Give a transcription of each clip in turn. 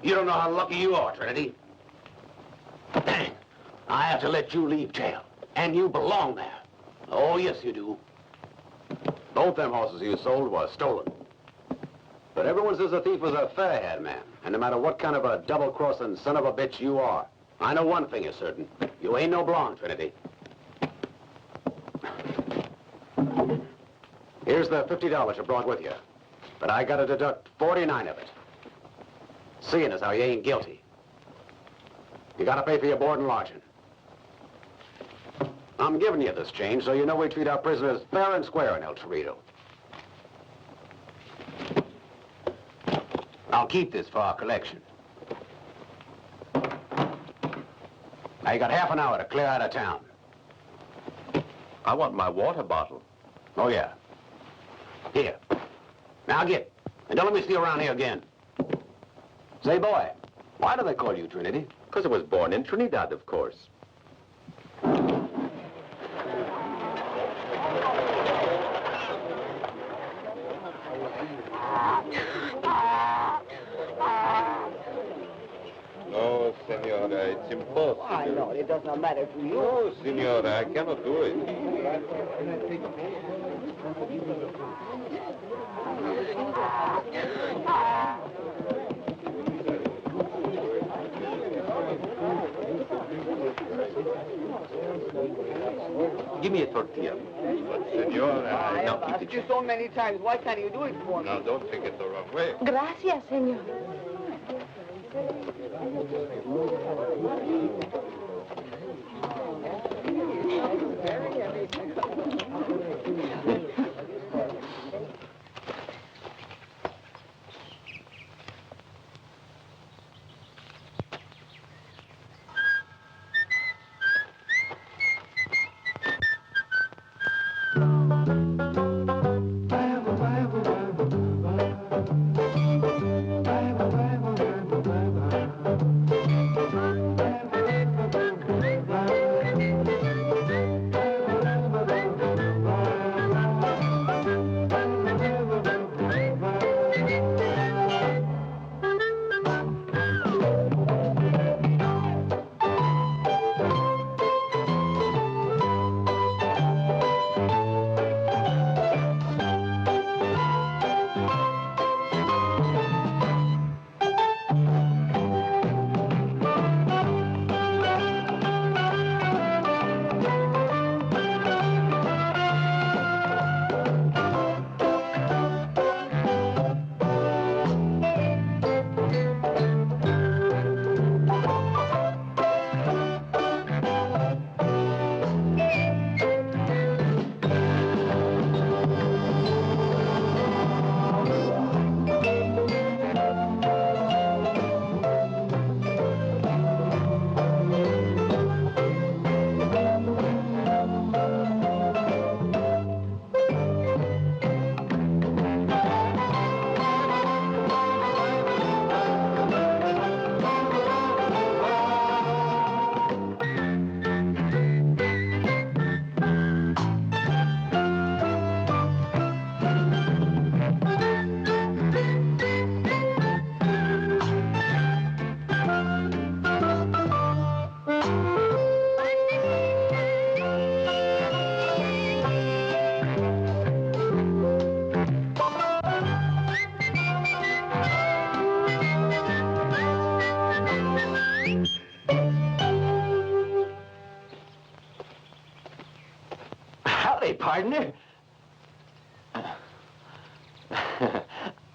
You don't know how lucky you are, Trinity. Dang. I have to let you leave jail. And you belong there. Oh, yes, you do. Both them horses you sold were stolen. But everyone says the thief was a fair-haired man. And no matter what kind of a double-crossing son of a bitch you are, I know one thing is certain. You ain't no blonde, Trinity. Here's the $50 you brought with you. But I gotta deduct 49 of it. Seeing as how you ain't guilty. You gotta pay for your board and lodging. I'm giving you this change so you know we treat our prisoners fair and square in El Torito. I'll keep this for our collection. Now you got half an hour to clear out of town. I want my water bottle. Oh, yeah. Here. Now get. And don't let me see you around here again. Say, boy, why do they call you Trinity? Because I was born in Trinidad, of course. No, senora, it's impossible. I know, it does not matter to you. No, senora, I cannot do it. Give me a tortilla. But, senora, I have asked you so many times. Why can't you do it for me? Now, don't take it the wrong way. Gracias, señor. Partner.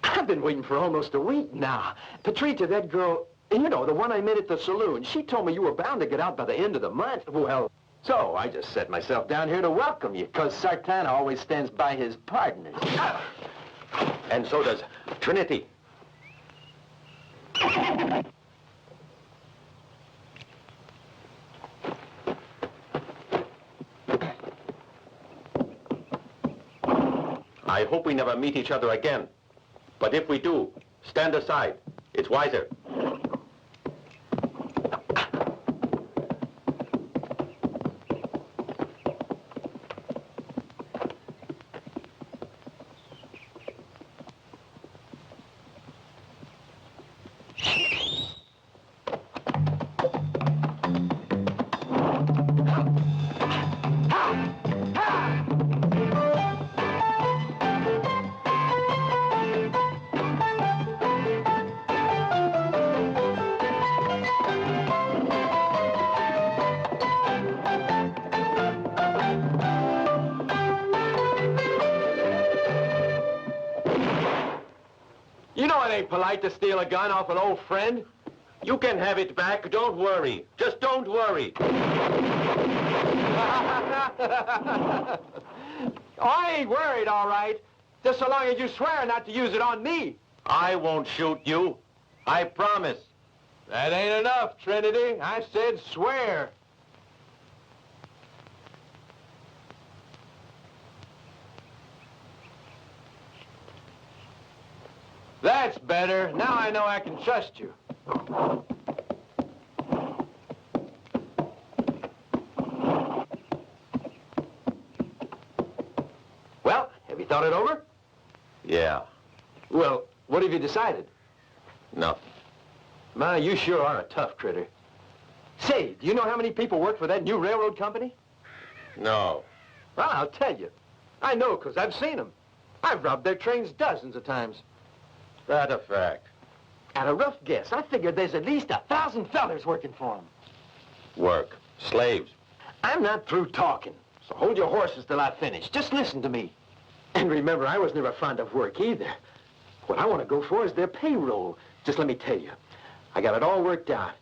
I've been waiting for almost a week now. Patricia, that girl, you know, the one I met at the saloon, she told me you were bound to get out by the end of the month. Well, so I just set myself down here to welcome you, because Sartana always stands by his partners. And so does Trinity. I hope we never meet each other again. But if we do, stand aside. It's wiser. You know it ain't polite to steal a gun off an old friend. You can have it back. Don't worry. Just don't worry. I ain't worried, all right. Just so long as you swear not to use it on me. I won't shoot you. I promise. That ain't enough, Trinity. I said swear. That's better. Now I know I can trust you. Well, have you thought it over? Yeah. Well, what have you decided? Nothing. Ma, you sure are a tough critter. Say, do you know how many people work for that new railroad company? No. Well, I'll tell you. I know, because I've seen them. I've robbed their trains dozens of times. That a fact. At a rough guess, I figured there's at least 1,000 fellers working for them. Work. Slaves. I'm not through talking, so hold your horses till I finish. Just listen to me. And remember, I was never fond of work either. What I want to go for is their payroll. Just let me tell you, I got it all worked out.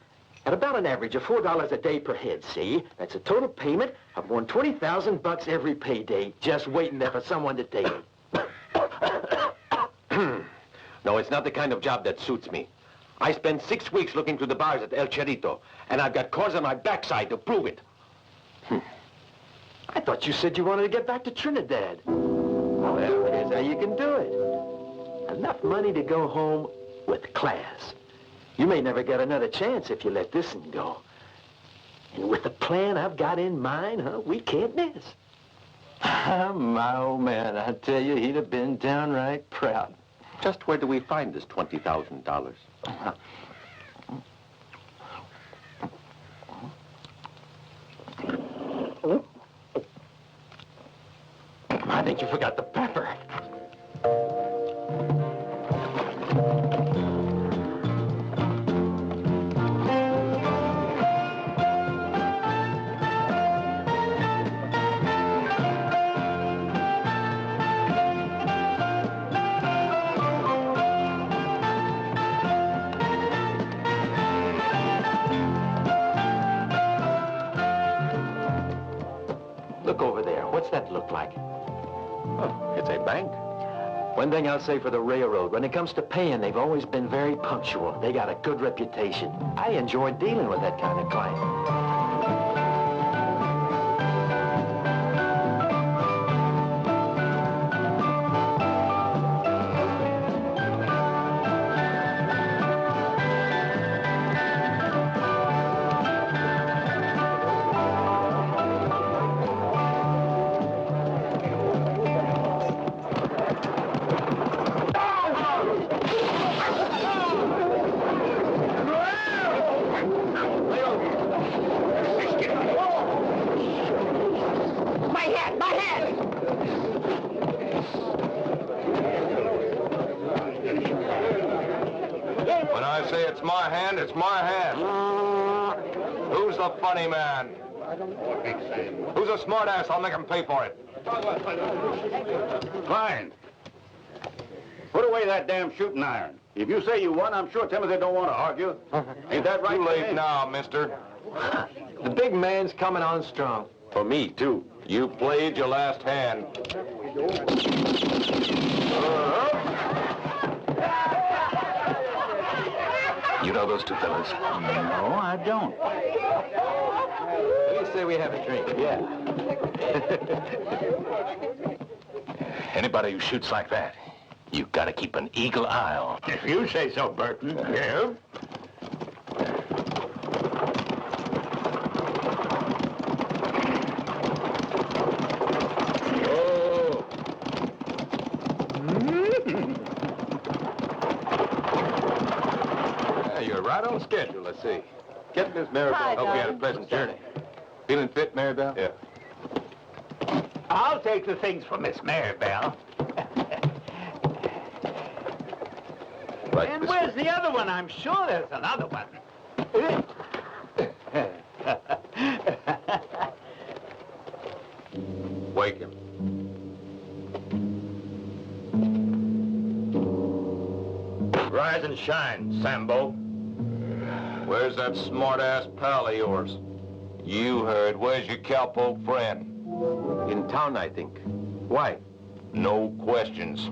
At about an average of $4 a day per head, see? That's a total payment of more than 20,000 bucks every payday, just waiting there for someone to take it. No, it's not the kind of job that suits me. I spent 6 weeks looking through the bars at El Cherito, and I've got cores on my backside to prove it. I thought you said you wanted to get back to Trinidad. Well, here's how you can do it. Enough money to go home with class. You may never get another chance if you let this one go. And with the plan I've got in mind, we can't miss. My old man, I tell you, he'd have been downright proud. Just where do we find this $20,000? I think you forgot the pepper. Look over there. What's that look like? Oh, it's a bank. One thing I'll say for the railroad, when it comes to paying, they've always been very punctual. They got a good reputation. I enjoy dealing with that kind of client. When I say it's my hand, it's my hand. Who's the funny man? Who's a smartass? I'll make him pay for it. Fine. Put away that damn shooting iron. If you say you won, I'm sure Timothy don't want to argue. Ain't that right? Too late now, mister. The big man's coming on strong. For me, too. You played your last hand. You know those two fellas? No, I don't. What do you say we have a drink? Yeah. Anybody who shoots like that, you've got to keep an eagle eye on. If you say so, Burton. Yeah? You're right on schedule, let's see. Get Miss Maribel. Hi, Hope you had a darling. pleasant journey. Feeling fit, Maribel? Yeah. I'll take the things for Miss Maribel. Right And this where's way. the other one? I'm sure there's another one. Wake him. shine, Sambo. Where's that smart-ass pal of yours? You heard. Where's your cowpoke friend? In town, I think. Why? No questions.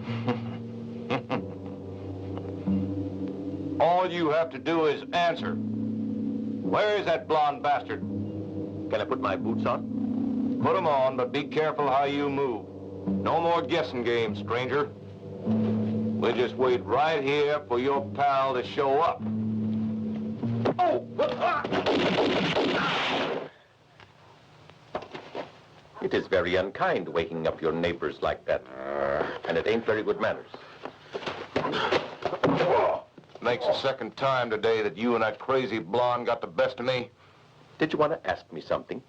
All you have to do is answer. Where is that blonde bastard? Can I put my boots on? Put 'em on, but be careful how you move. No more guessing games, stranger. We'll just wait right here for your pal to show up. Oh! It is very unkind waking up your neighbors like that. And it ain't very good manners. Makes the second time today that you and that crazy blonde got the best of me. Did you want to ask me something?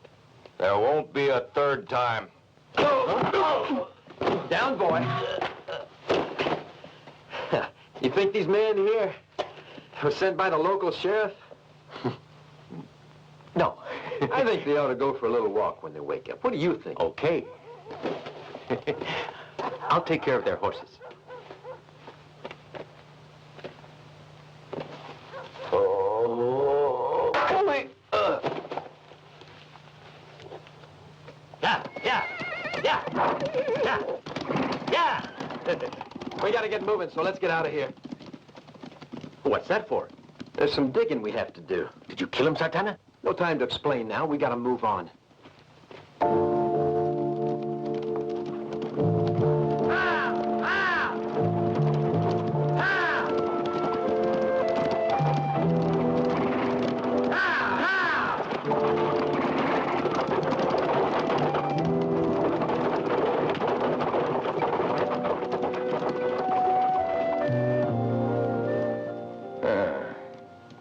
There won't be a third time. Down, boy. You think these men here were sent by the local sheriff? No. I think they ought to go for a little walk when they wake up. What do you think? Okay. I'll take care of their horses. Oh. Holy... Yeah. We gotta get moving, so let's get out of here. What's that for? There's some digging we have to do. Did you kill him, Sartana? No time to explain now. We gotta move on.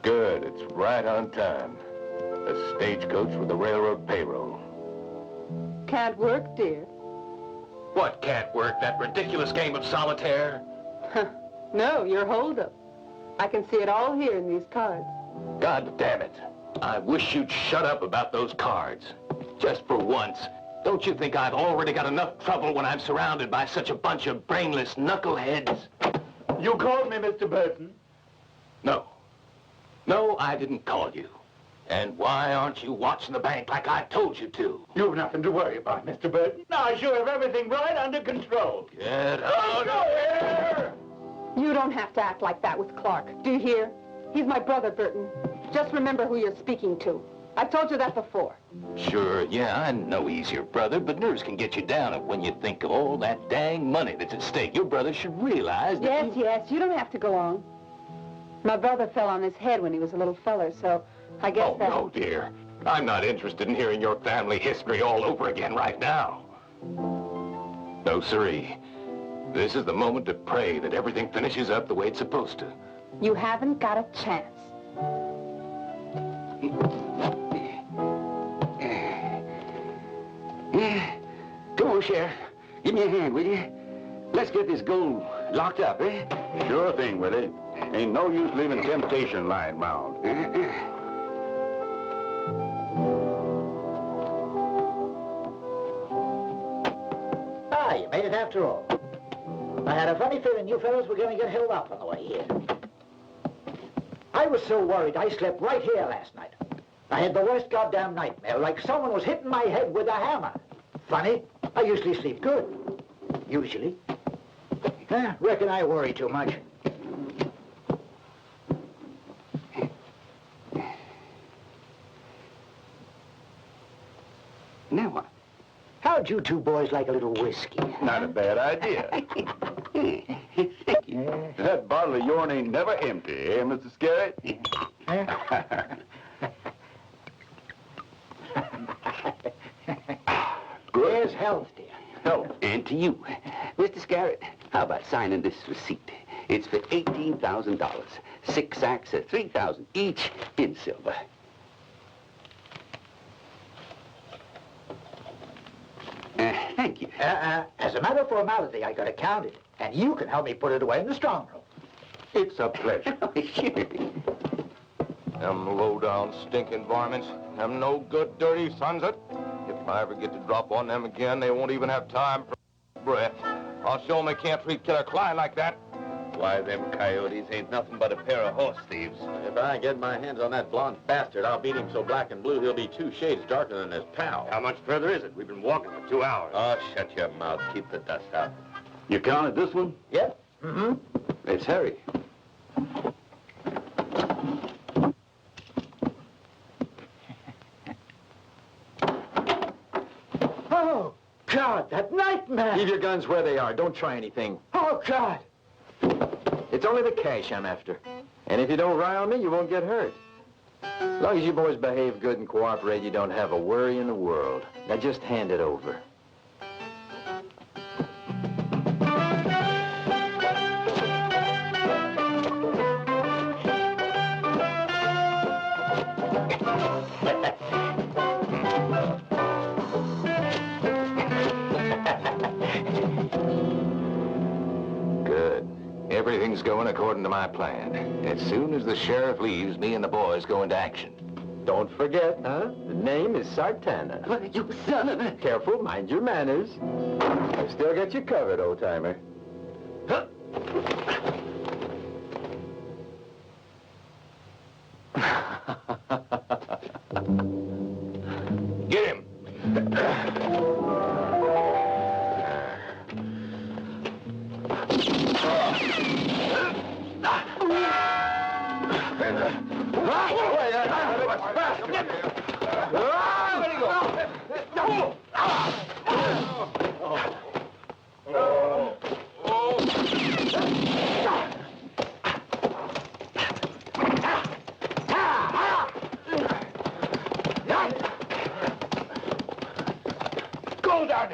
Good, it's right on time. A stagecoach with the railroad payroll. Can't work, dear. What can't work? That ridiculous game of solitaire? No, you're holdup. I can see it all here in these cards. God damn it. I wish you'd shut up about those cards. Just for once. Don't you think I've already got enough trouble when I'm surrounded by such a bunch of brainless knuckleheads? You called me, Mr. Burton. No. No, I didn't call you. And why aren't you watching the bank like I told you to? You've nothing to worry about, Mr. Burton. I sure have everything right under control. Get out of here! You don't have to act like that with Clark. Do you hear? He's my brother, Burton. Just remember who you're speaking to. I've told you that before. Sure, yeah, I know he's your brother, but nerves can get you down when you think of all that dang money that's at stake. Your brother should realize that... Yes, you don't have to go on. My brother fell on his head when he was a little feller, so I guess Oh, no, dear. I'm not interested in hearing your family history all over again right now. No, sirree. This is the moment to pray that everything finishes up the way it's supposed to. You haven't got a chance. Come on, Sheriff. Give me a hand, will you? Let's get this gold locked up, eh? Sure thing, Willie. Ain't no use leaving temptation lying round. Ah, you made it after all. I had a funny feeling you fellows were going to get held up on the way here. I was so worried I slept right here last night. I had the worst goddamn nightmare, like someone was hitting my head with a hammer. Funny, I usually sleep good. Usually. Reckon I worry too much. Now what? How'd you two boys like a little whiskey? Not a bad idea. That bottle of yourn ain't never empty, eh, Mr. Scary? Here's health, dear. Oh, and to you. Mr. Scarrett, how about signing this receipt? It's for $18,000. 6 sacks at $3,000 each in silver. Thank you. As a matter of formality, I gotta count it. And you can help me put it away in the strong room. It's a pleasure. Sure. Them low-down, stinking varmints. Them no good, dirty sons of... If I ever get to drop on them again, they won't even have time for breath. I'll show them they can't treat Killer Klein like that. Why, them coyotes ain't nothing but a pair of horse thieves. If I get my hands on that blonde bastard, I'll beat him so black and blue he'll be 2 shades darker than his pal. How much further is it? We've been walking for 2 hours. Oh, shut your mouth. Keep the dust out. You counted this one? Yep. Mm-hmm. It's Harry. Oh, God, that nightmare! Leave your guns where they are. Don't try anything. Oh, God! It's only the cash I'm after. And if you don't rile me, you won't get hurt. As long as you boys behave good and cooperate, you don't have a worry in the world. Now just hand it over. Good. Everything's going according to my plan. As soon as the sheriff leaves, me and the boys go into action. Don't forget, huh? The name is Sartana. You son of a... Careful, mind your manners. I've still got you covered, old-timer. Get him!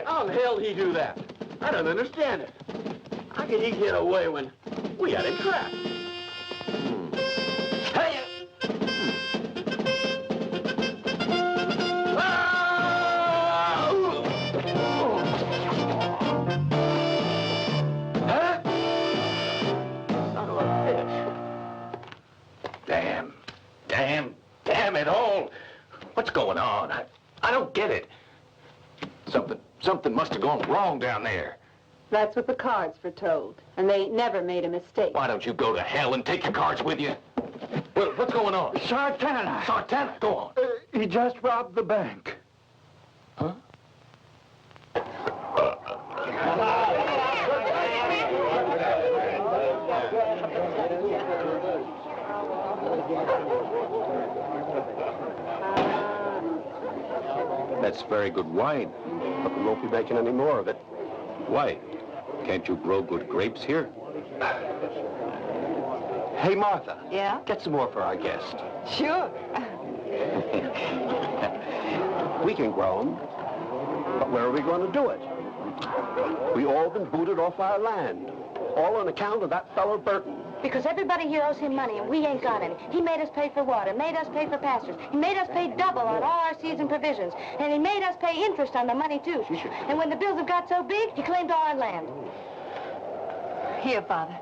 How the hell did he do that? I don't understand it. How could he get away when we had him trapped? Hey! Huh? Son of a bitch. Damn it all. What's going on? I don't get it. Something must have gone wrong down there. That's what the cards were told. And they ain't never made a mistake. Why don't you go to hell and take your cards with you? Well, what's going on? Sartana! Sartana, go on. He just robbed the bank. Huh? That's very good wine, but we won't be making any more of it. Why? Can't you grow good grapes here? Hey, Martha. Yeah? Get some more for our guest. Sure. We can grow them, but where are we going to do it? We all been booted off our land, all on account of that fellow Burton. Because everybody here owes him money, and we ain't got any. He made us pay for water, made us pay for pastures. He made us pay double on all our seeds and provisions. And he made us pay interest on the money, too. And when the bills have got so big, he claimed all our land. Here, Father.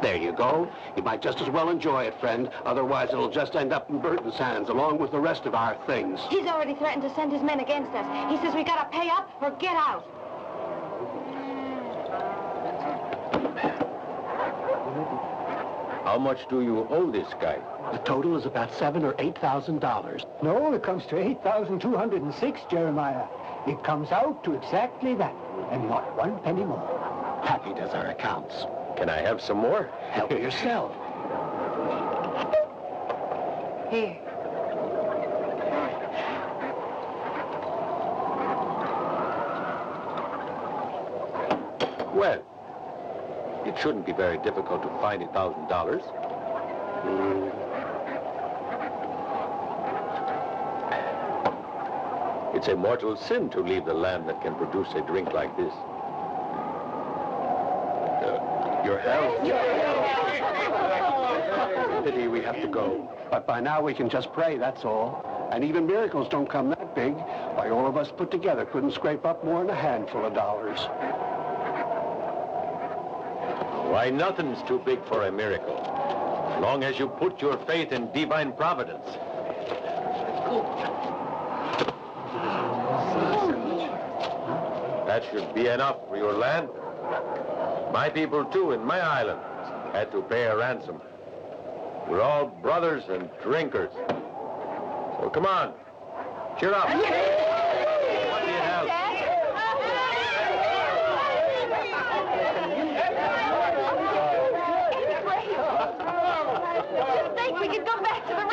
There you go. You might just as well enjoy it, friend. Otherwise, it'll just end up in Burton's hands, along with the rest of our things. He's already threatened to send his men against us. He says we gotta pay up or get out. How much do you owe this guy? The total is about $7,000 or $8,000. No, it comes to 8,206, Jeremiah. It comes out to exactly that, and not one penny more. Happy does our accounts. Can I have some more? Help yourself. Here. Well, it shouldn't be very difficult to find $1,000. It's a mortal sin to leave the land that can produce a drink like this. Your health. Pity we have to go. But by now we can just pray, that's all. And even miracles don't come that big. Why, all of us put together couldn't scrape up more than a handful of dollars. Why, nothing's too big for a miracle, as long as you put your faith in divine providence. That should be enough for your land. My people, too, in my island. Had to pay a ransom. We're all brothers and drinkers. So come on, cheer up. What do you have? Just think we could go back to the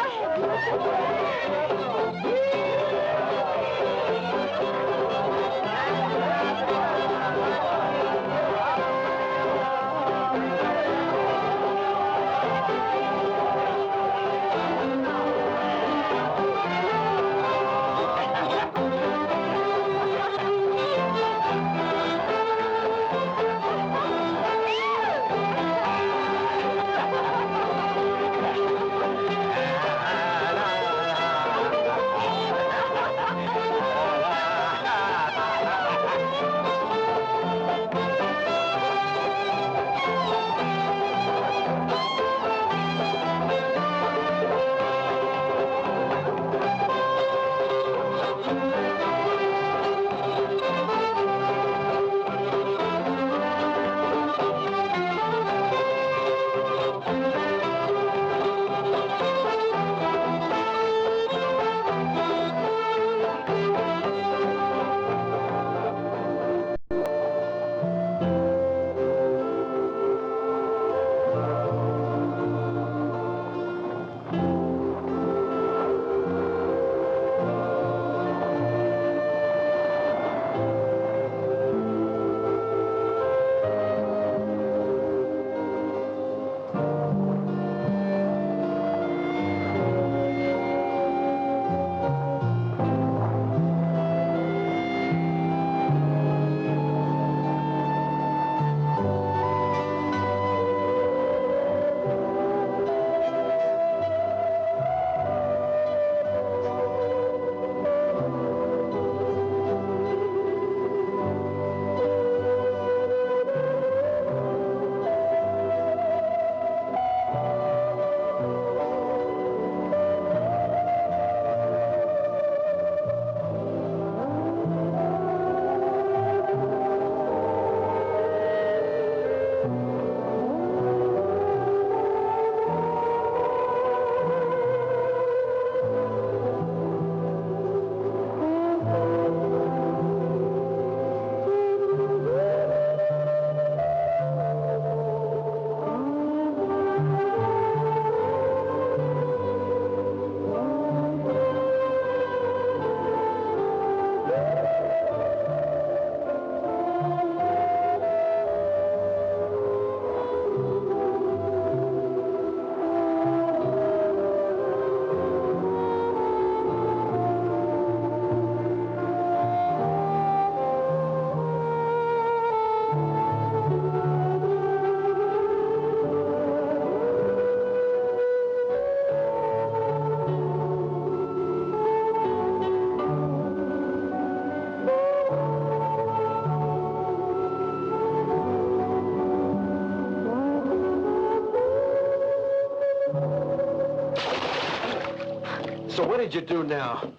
So what did you do now?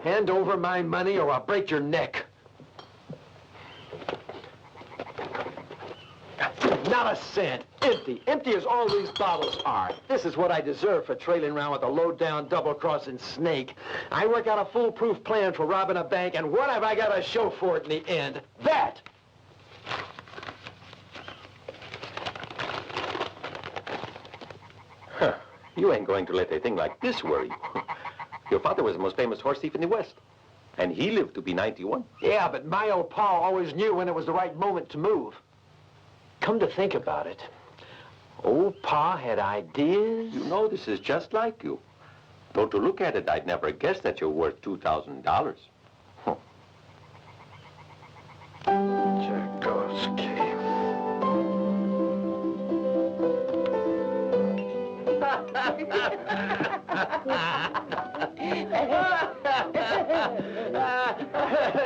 Hand over my money or I'll break your neck. Not a cent. Empty. Empty as all these bottles are. This is what I deserve for trailing around with a low-down, double-crossing snake. I work out a foolproof plan for robbing a bank, and what have I got to show for it in the end? That! Huh. You ain't going to let a thing like this worry you. Your father was the most famous horse thief in the West. And he lived to be 91. Yeah, but my old pa always knew when it was the right moment to move. Come to think about it, old Pa had ideas. You know, this is just like you. Though to look at it, I'd never guessed that you're worth $2,000. Huh. Tchaikovsky.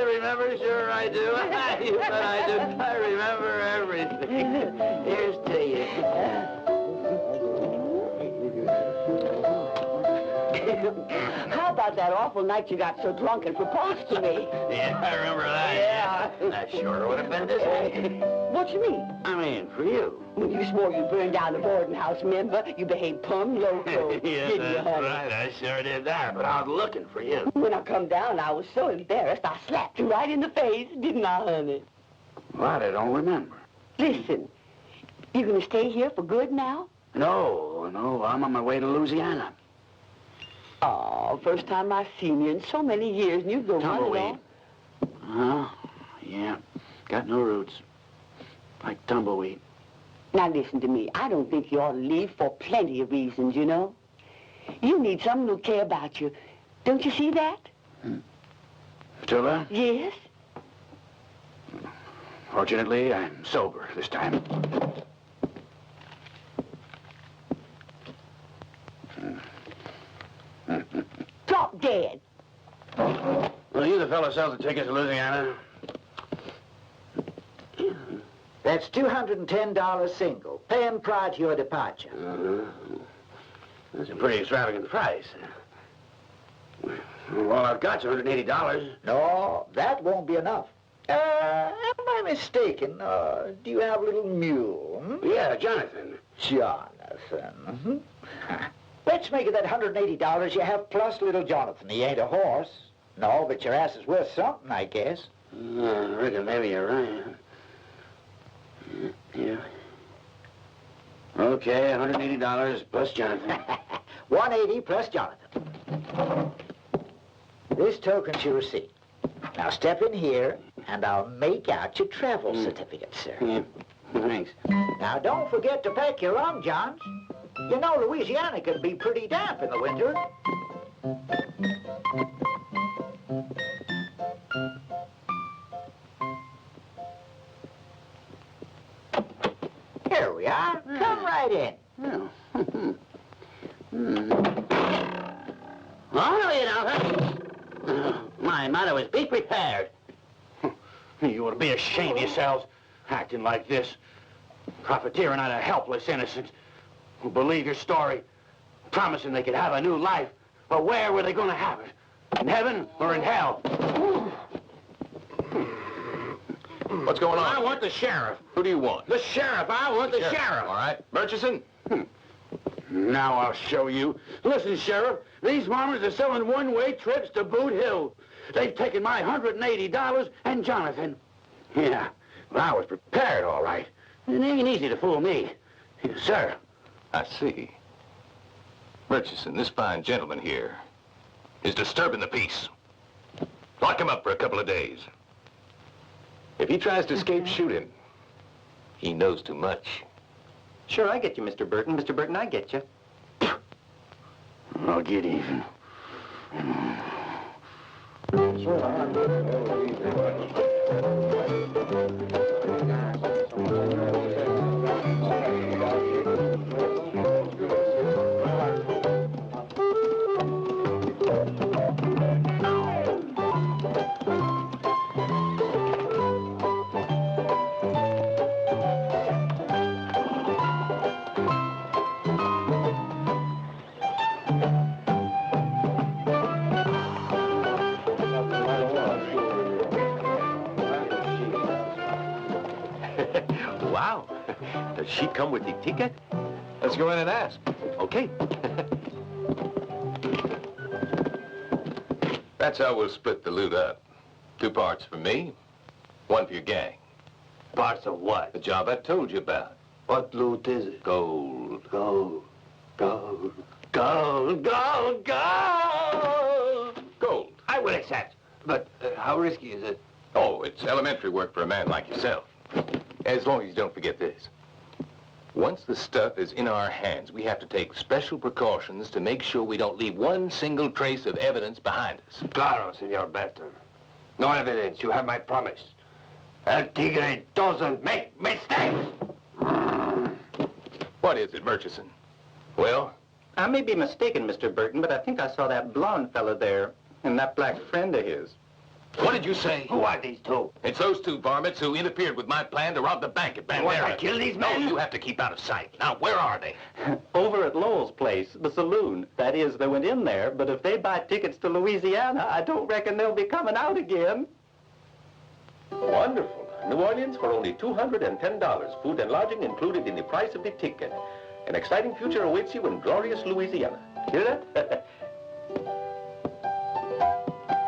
Remember? Sure I do. You bet I do. I remember everything. Here's to you. How about about that awful night you got so drunk and proposed to me. Yeah, I remember that. Yeah. That sure would have been this way. What you mean? I mean, for you. When you swore you'd burn down the boarding house, remember? You behaved plumb loco. Yes, didn't you, that's honey? right. I sure did that, but I was looking for you. When I come down, I was so embarrassed, I slapped you right in the face, didn't I, honey? What? I don't remember. Listen, you gonna stay here for good now? No, I'm on my way to Louisiana. Oh, first time I've seen you in so many years, and you go running Tumbleweed. off. Yeah. Got no roots. Like tumbleweed. Now listen to me. I don't think you ought to leave for plenty of reasons, you know. You need someone who'll care about you. Don't you see that? Tula? Yes. Fortunately, I'm sober this time. Drop dead. Well, you the fellow sells the tickets to Louisiana? That's $210 single, paying prior to your departure. That's a pretty extravagant price. Well, all I've got's $180. No, that won't be enough. Am I mistaken? Do you have a little mule? Yeah, Jonathan. Jonathan. Let's make it that $180 you have plus little Jonathan. He ain't a horse. No, but your ass is worth something, I guess. I reckon maybe you're right. Yeah. Okay, $180 plus Jonathan. 180 plus Jonathan. This token's your receipt. Now step in here, and I'll make out your travel certificate, sir. Yeah, thanks. Now don't forget to pack your long johns. You know Louisiana can be pretty damp in the winter. Here we are. Come right in. Oh, no, you don't. My motto is be prepared. You ought to be ashamed of yourselves, acting like this. Profiteering on a helpless innocent who believed your story, promising they could have a new life. But where were they going to have it? In heaven or in hell? What's going on? I want the sheriff. Who do you want? The sheriff. I want the sheriff. All right. Murchison? Now I'll show you. Listen, Sheriff, these farmers are selling one-way trips to Boot Hill. They've taken my $180 and Jonathan. Yeah, well, I was prepared, all right. It ain't easy to fool me. Yes, sir. I see. Murchison, this fine gentleman here is disturbing the peace. Lock him up for a couple of days. If he tries to escape, shoot him. He knows too much. Sure, I get you, Mr. Burton. Mr. Burton, I get you. I'll get even. Wow. Does she come with the ticket? Let's go in and ask. Okay. That's how we'll split the loot up. 2 parts for me, 1 for your gang. Parts of what? The job I told you about. What loot is it? Gold. Gold. Gold. Gold. Gold. Gold. Gold. I will accept. But how risky is it? Oh, it's elementary work for a man like yourself. As long as you don't forget this. Once the stuff is in our hands, we have to take special precautions to make sure we don't leave one single trace of evidence behind us. Claro, Senor Better. No evidence. You have my promise. El Tigre doesn't make mistakes. What is it, Murchison? Well? I may be mistaken, Mr. Burton, but I think I saw that blonde fellow there and that black friend of his. What did you say? Who are these two? It's those two varmints who interfered with my plan to rob the bank at Bandera. You want to kill these men? No, you have to keep out of sight. Now, where are they? Over at Lowell's place, the saloon. That is, they went in there, but if they buy tickets to Louisiana, I don't reckon they'll be coming out again. Wonderful. New Orleans for only $210. Food and lodging included in the price of the ticket. An exciting future awaits you in glorious Louisiana. Hear that?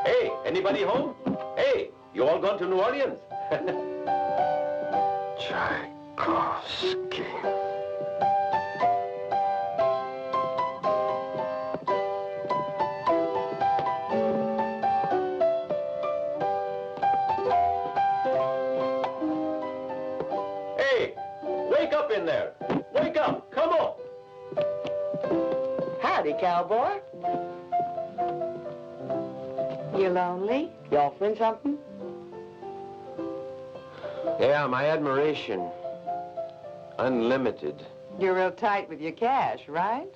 Hey, anybody home? Hey, you all gone to New Orleans? Tchaikovsky. Hey, wake up in there. Wake up. Come on. Howdy, cowboy. You lonely? You offering something? Yeah, my admiration. Unlimited. You're real tight with your cash, right?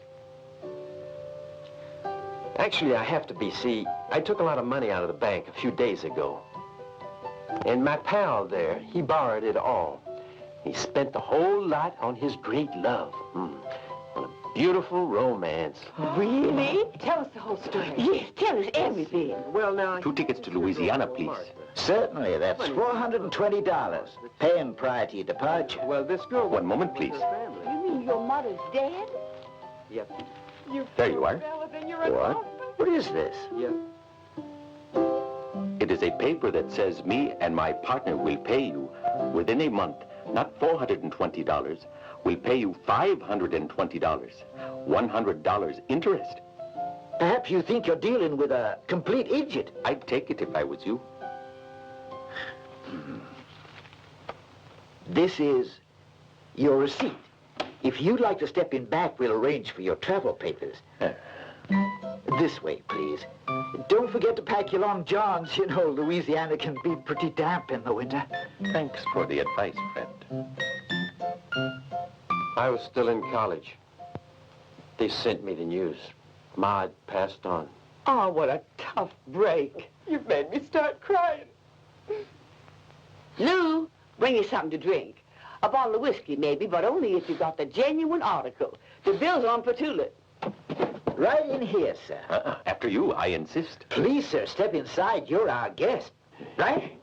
Actually, I have to be. See, I took a lot of money out of the bank a few days ago. And my pal there, he borrowed it all. He spent the whole lot on his great love. On a beautiful romance. Really? Tell us the whole story. Yes, tell us everything. Well, now... 2 tickets to Louisiana, please. Certainly, that's $420. Paying prior to your departure. Well, this girl... One moment, please. You mean your mother's dead? Yep. There you are. What? What is this? Yep. It is a paper that says me and my partner will pay you within a month, not $420. We'll pay you $520. $100 interest. Perhaps you think you're dealing with a complete idiot. I'd take it if I was you. This is your receipt. If you'd like to step in back, we'll arrange for your travel papers. This way, please. Don't forget to pack your long johns. You know, Louisiana can be pretty damp in the winter. Thanks for the advice, friend. I was still in college. They sent me the news. Ma had passed on. Oh, what a tough break. You've made me start crying. Lou, bring you something to drink. A bottle of whiskey, maybe, but only if you got the genuine article. The bill's on Petula. Right in here, sir. After you, I insist. Please, sir, step inside. You're our guest. Right?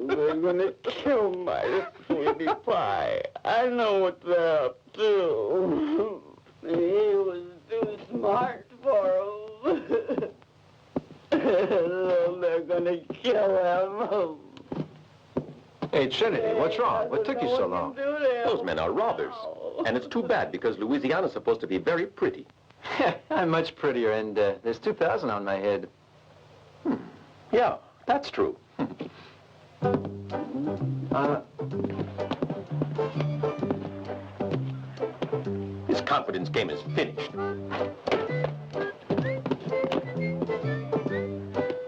They're gonna kill my sweetie pie. I know what they're up to. He was too smart for him. They're gonna kill him. Hey, Trinity, what's wrong? What took you so long? Those men are robbers. And it's too bad because Louisiana's supposed to be very pretty. I'm much prettier, and there's 2,000 on my head. Yeah, that's true. This confidence game is finished.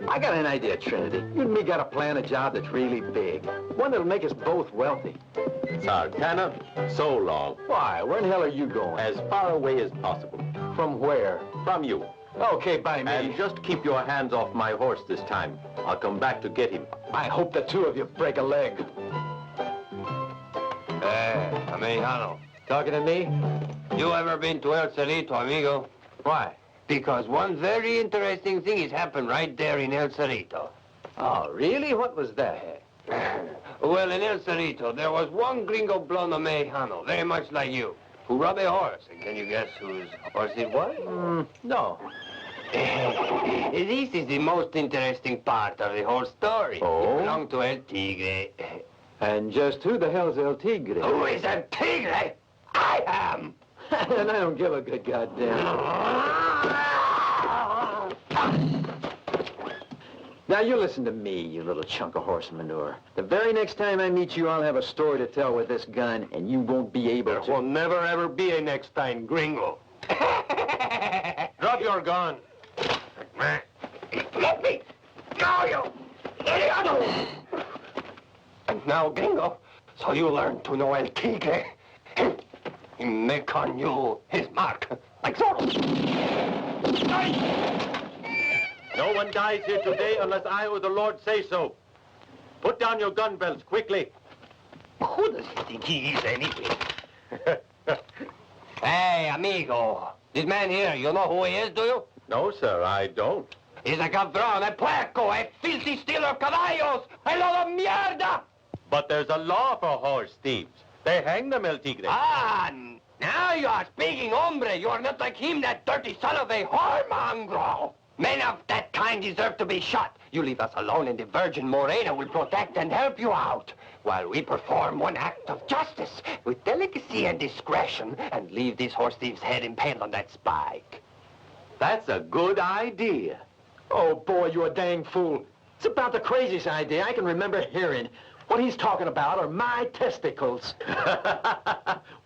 I got an idea, Trinity. You and me got to plan a job that's really big. One that'll make us both wealthy. Sartana, so long. Why? Where in the hell are you going? As far away as possible. From where? From you. Okay, by me. And just keep your hands off my horse this time. I'll come back to get him. I hope the two of you break a leg. Hey, Americano. Talking to me? You ever been to El Cerrito, amigo? Why? Because one very interesting thing has happened right there in El Cerrito. Oh, really? What was that? Well, in El Cerrito, there was one gringo blonde Americano, very much like you, who robbed a horse. And can you guess whose horse it was? No. This is the most interesting part of the whole story. Oh? It belonged to El Tigre. And just who the hell's El Tigre? Who is El Tigre? I am! And I don't give a good goddamn. Now, you listen to me, you little chunk of horse manure. The very next time I meet you, I'll have a story to tell with this gun, and you won't be able There to... will never, ever be a next time, gringo. Drop your gun. Let me go, you idiot! And now, gringo, so you learn to know El Tigre. He make on you his mark, like so. No one dies here today unless I or the Lord say so. Put down your gun belts, quickly. Who does he think he is, anyway? Hey, amigo. This man here, you know who he is, do you? No, sir, I don't. He's a cabron, a puerco, a filthy stealer of caballos, a lot of mierda! But there's a law for horse thieves. They hang them, El Tigre. Ah, now you are speaking, hombre. You are not like him, that dirty son of a whoremongro. Men of that kind deserve to be shot. You leave us alone and the Virgin Morena will protect and help you out, while we perform one act of justice with delicacy and discretion and leave this horse thief's head impaled on that spike. That's a good idea. Oh, boy, you're a dang fool. It's about the craziest idea I can remember hearing. What he's talking about are my testicles.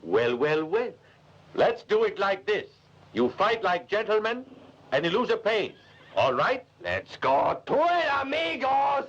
Well, well, well. Let's do it like this. You fight like gentlemen, and the loser pays. All right? Let's go to it, amigos!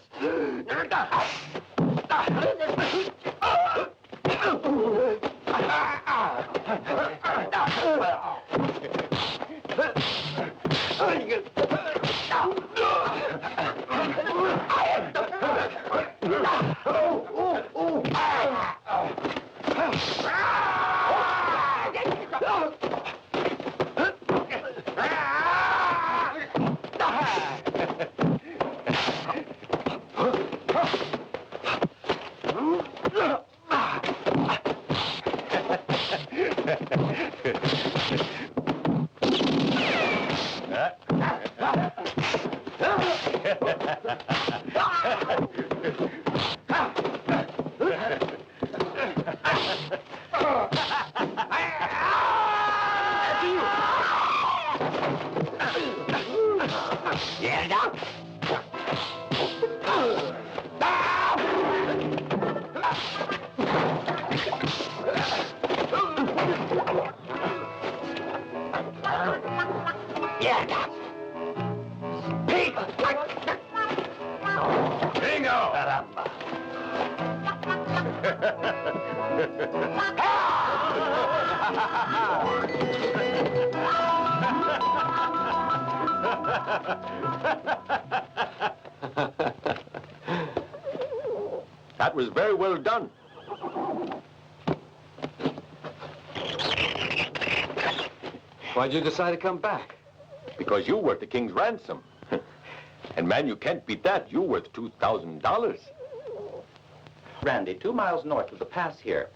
That was very well done. Why'd you decide to come back? Because you worth the king's ransom. And, man, you can't beat that. You're worth $2,000. Randy, 2 miles north of the pass here.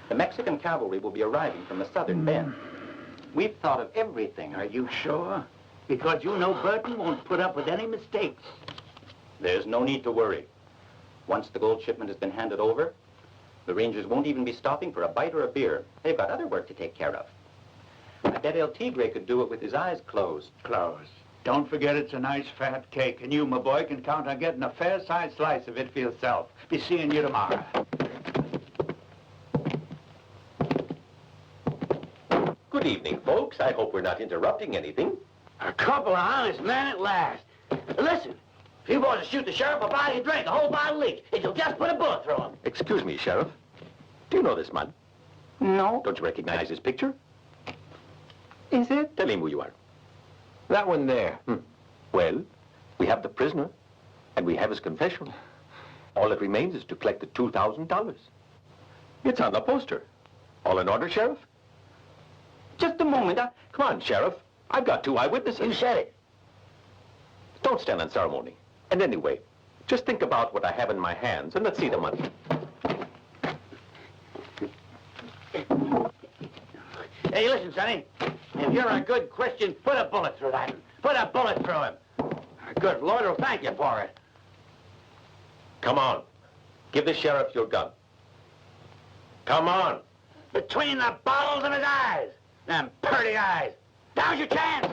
The Mexican cavalry will be arriving from the southern bend. We've thought of everything. Are you sure? Because you know Burton won't put up with any mistakes. There's no need to worry. Once the gold shipment has been handed over, the Rangers won't even be stopping for a bite or a beer. They've got other work to take care of. I bet El Tigre could do it with his eyes closed. Closed. Don't forget it's a nice fat cake, and you, my boy, can count on getting a fair-sized slice of it for yourself. Be seeing you tomorrow. Good evening, folks. I hope we're not interrupting anything. A couple of honest men at last. Listen, if you boys shoot the sheriff, I'll buy you a drink, a whole bottle each, if you'll just put a bullet through him. Excuse me, Sheriff. Do you know this man? No. Don't you recognize his picture? Is it? Tell him who you are. That one there. Well, we have the prisoner, and we have his confession. All that remains is to collect the $2,000. It's on the poster. All in order, Sheriff? Just a moment. Come on, Sheriff. I've got 2 eyewitnesses. You said it. Don't stand on ceremony. And anyway, just think about what I have in my hands, and let's see the money. Hey, listen, Sonny. If you're a good Christian, put a bullet through that. Put a bullet through him. A good Lord will thank you for it. Come on. Give the sheriff your gun. Come on. Between the balls of his eyes. Them purty eyes. Now's your chance.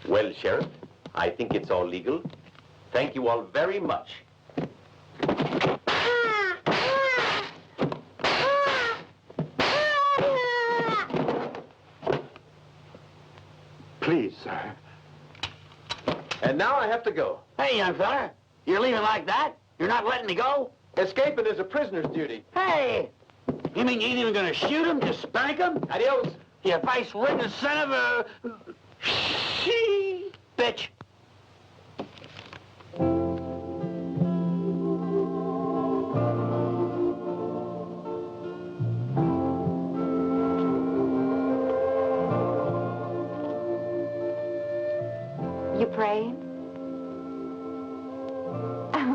Well, Sheriff, I think it's all legal. Thank you all very much. Please, sir. And now I have to go. Hey, young fella. You're leaving like that? You're not letting me go? Escaping is a prisoner's duty. Hey! You mean you ain't even gonna shoot him? Just spank him? Adios. You vice-ridden son of a... She... bitch. You praying?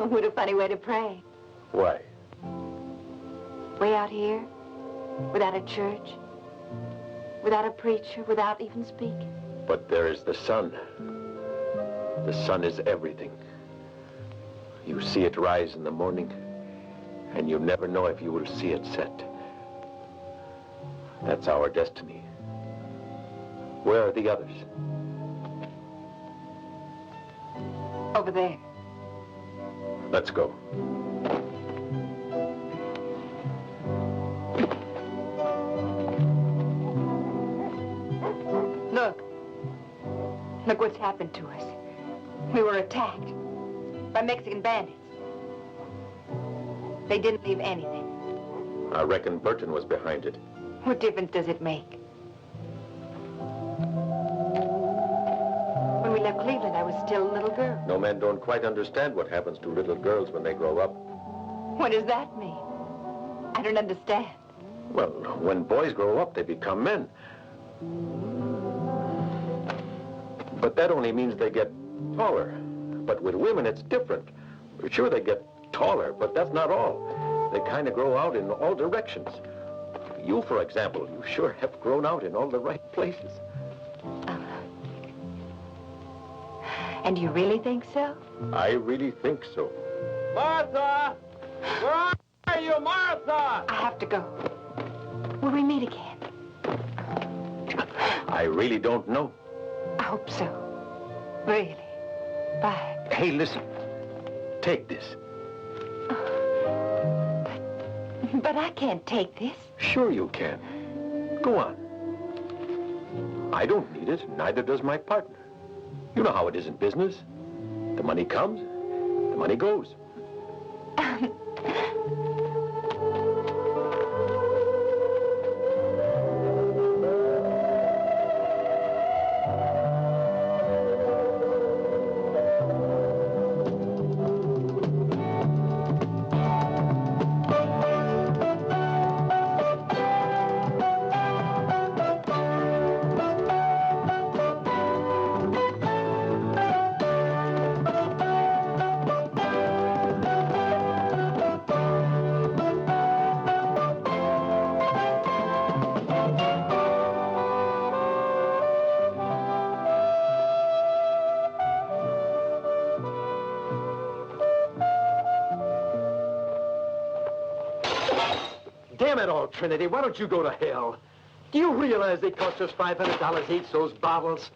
What a funny way to pray. Why? Way out here, without a church, without a preacher, without even speaking. But there is the sun. The sun is everything. You see it rise in the morning, and you never know if you will see it set. That's our destiny. Where are the others? Over there. Let's go. Look. Look what's happened to us. We were attacked by Mexican bandits. They didn't leave anything. I reckon Burton was behind it. What difference does it make? When we left Cleveland, I was still a little girl. No men don't quite understand what happens to little girls when they grow up. What does that mean? I don't understand. Well, when boys grow up, they become men. But that only means they get taller. But with women, it's different. Sure, they get taller, but that's not all. They kind of grow out in all directions. You, for example, you sure have grown out in all the right places. And you really think so? I really think so. Martha! Where are you, Martha? I have to go. Will we meet again? I really don't know. I hope so. Really. Bye. Hey, listen. Take this. But I can't take this. Sure you can. Go on. I don't need it, neither does my partner. You know how it is in business. The money comes, the money goes. Damn it all, Trinity, why don't you go to hell? Do you realize they cost us $500 each, those bottles?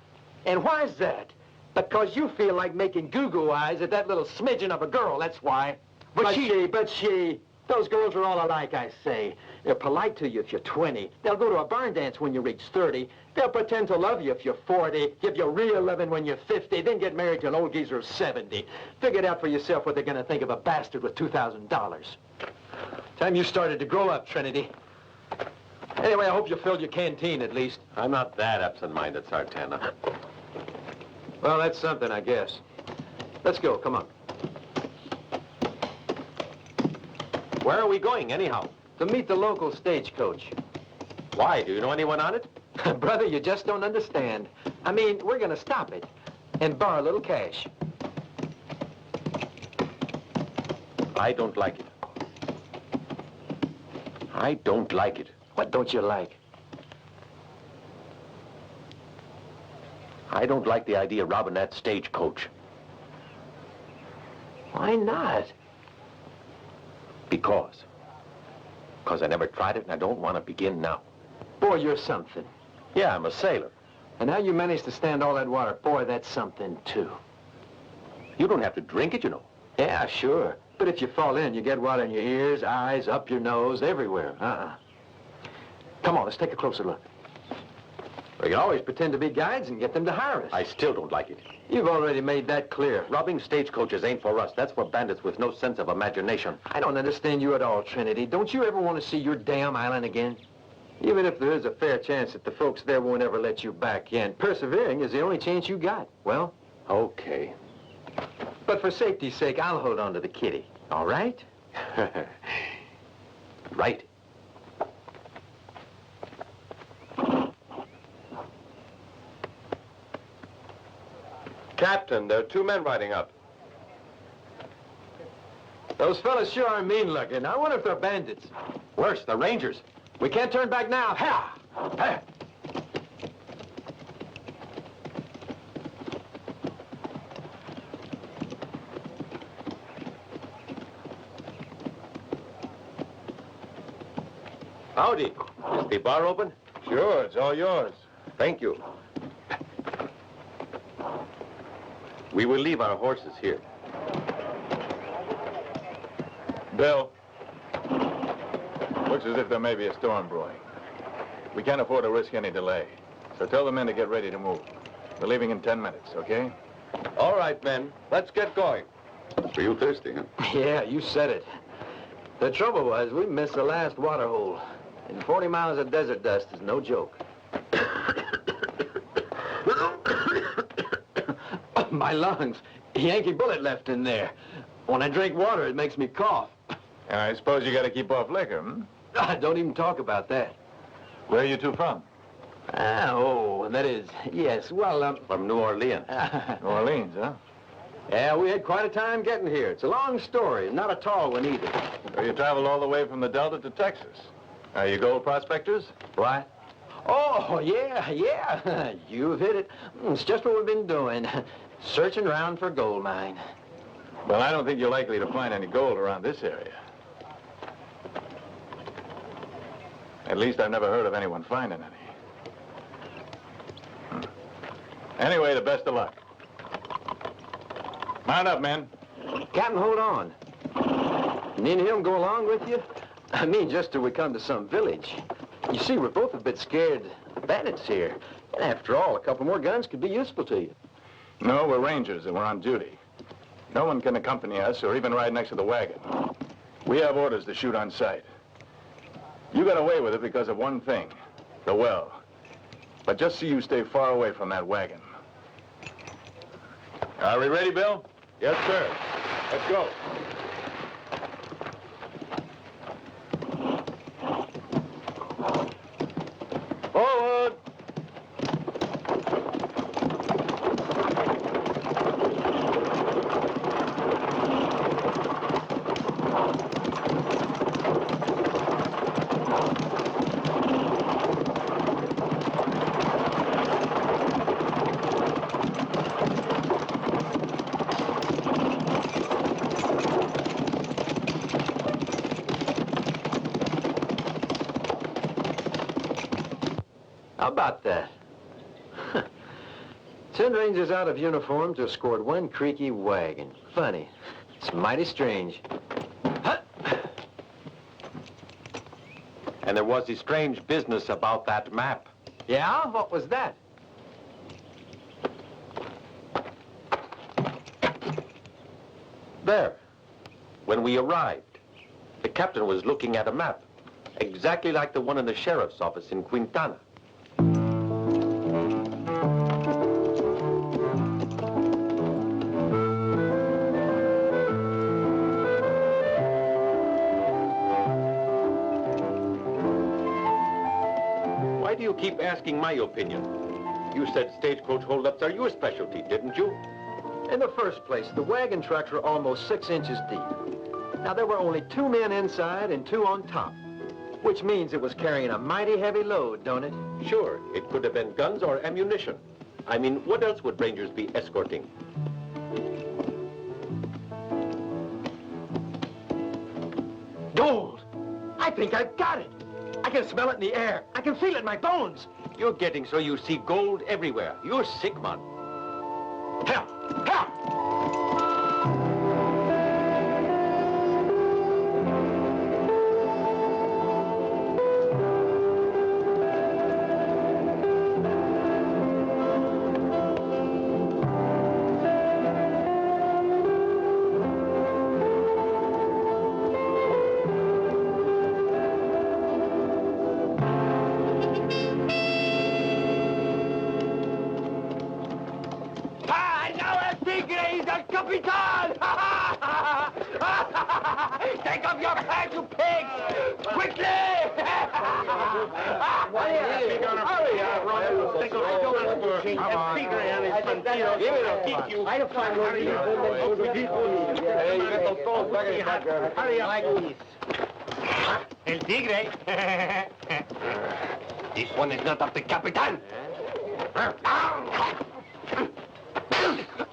And why's that? Because you feel like making goo-goo eyes at that little smidgen of a girl, that's why. But she, those girls are all alike, I say. They're polite to you if you're 20. They'll go to a barn dance when you reach 30. They'll pretend to love you if you're 40, give you real loving when you're 50, then get married to an old geezer of 70. Figure it out for yourself what they're gonna think of a bastard with $2,000. Time you started to grow up, Trinity. Anyway, I hope you filled your canteen at least. I'm not that absent-minded, Sartana. Well, that's something, I guess. Let's go, come on. Where are we going, anyhow? To meet the local stagecoach. Why? Do you know anyone on it? Brother, you just don't understand. I mean, we're gonna stop it and borrow a little cash. I don't like it. I don't like it. What don't you like? I don't like the idea of robbing that stagecoach. Why not? Because I never tried it and I don't want to begin now. Boy, you're something. Yeah, I'm a sailor. And how you managed to stand all that water, boy, that's something, too. You don't have to drink it, you know. Yeah, sure. But if you fall in, you get water in your ears, eyes, up your nose, everywhere. Come on, let's take a closer look. We can always pretend to be guides and get them to hire us. I still don't like it. You've already made that clear. Robbing stagecoaches ain't for us. That's for bandits with no sense of imagination. I don't understand you at all, Trinity. Don't you ever want to see your damn island again? Even if there is a fair chance that the folks there won't ever let you back in, persevering is the only chance you got. Well, Okay. but for safety's sake, I'll hold on to the kitty. All right? Right. Captain, there are 2 men riding up. Those fellas sure are mean-looking. I wonder if they're bandits. Worse, the Rangers. We can't turn back now. Ha! Ha! Howdy. Is the bar open? Sure, it's all yours. Thank you. We will leave our horses here. Bill, looks as if there may be a storm brewing. We can't afford to risk any delay. So tell the men to get ready to move. We're leaving in 10 minutes, okay? All right, men. Let's get going. Are you thirsty, huh? Yeah, you said it. The trouble was, we missed the last water hole. And 40 miles of desert dust is no joke. My lungs. Yankee bullet left in there. When I drink water, it makes me cough. And I suppose you got to keep off liquor, hmm? Don't even talk about that. Where are you 2 from? That is, yes, well, From New Orleans. New Orleans, huh? yeah, we had quite a time getting here. It's a long story, not a tall one either. So you traveled all the way from the Delta to Texas. Are you gold prospectors? What? Oh, yeah. You've hit it. It's just what we've been doing. Searching around for gold mine. Well, I don't think you're likely to find any gold around this area. At least I've never heard of anyone finding any. Anyway, the best of luck. Mount up, men. Captain, hold on. Me and him go along with you? I mean, just till we come to some village. You see, we're both a bit scared of bandits here. And after all, a couple more guns could be useful to you. No, we're rangers and we're on duty. No one can accompany us or even ride next to the wagon. We have orders to shoot on sight. You got away with it because of one thing, the well. But just so you stay far away from that wagon. Are we ready, Bill? Yes, sir. Let's go. Forward! How about that? 10 Rangers out of uniform to escort one creaky wagon. Funny. It's mighty strange. And there was the strange business about that map. Yeah? What was that? There. When we arrived, the captain was looking at a map, exactly like the one in the sheriff's office in Quintana. Why do you keep asking my opinion? You said stagecoach holdups are your specialty, didn't you? In the first place, the wagon trucks were almost 6 inches deep. Now, there were only 2 men inside and 2 on top, which means it was carrying a mighty heavy load, don't it? Sure, it could have been guns or ammunition. I mean, what else would Rangers be escorting? Gold! I think I've got it. I can smell it in the air. I can feel it in my bones. You're getting so you see gold everywhere. You're sick, man. Help! Help! of your pants, you pigs! Quickly! Hurry up, El tigre. This one is not of the Capitan.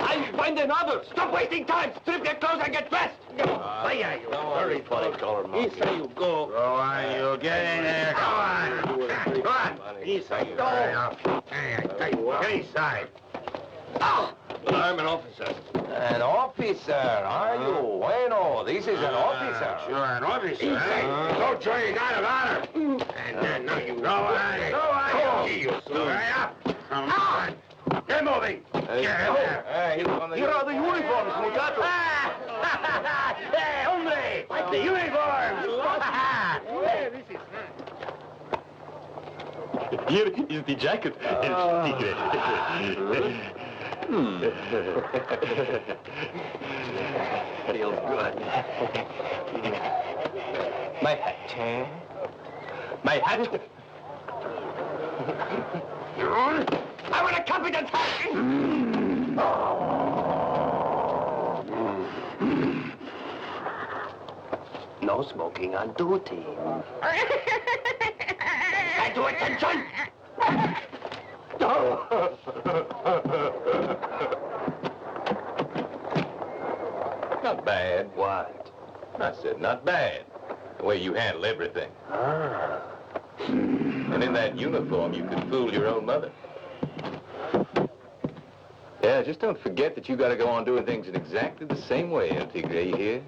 I'll find another. Stop wasting time. Strip your clothes and get dressed. Hurry, funny color monkey. Easy you go. Go on, you get in there. Come on. Come on. Easy you Go. Get inside. I'm an officer. An officer, are you? Bueno, this is an officer. Sure, an officer, eh? Go show you got of honor. And then, now you go on. Go on. Hurry up. Come on. Get moving. Get in there. Here are the uniforms, muchacho. Hey, hombre! The uniform! Here is the jacket, El Tigre. Feels good. My hat. My hat. I want a Capitan's hat. No smoking on duty. And to attention! Not bad. What? I said not bad. The way you handle everything. And in that uniform, you could fool your own mother. Yeah, just don't forget that you got to go on doing things in exactly the same way, El Tigre, you hear?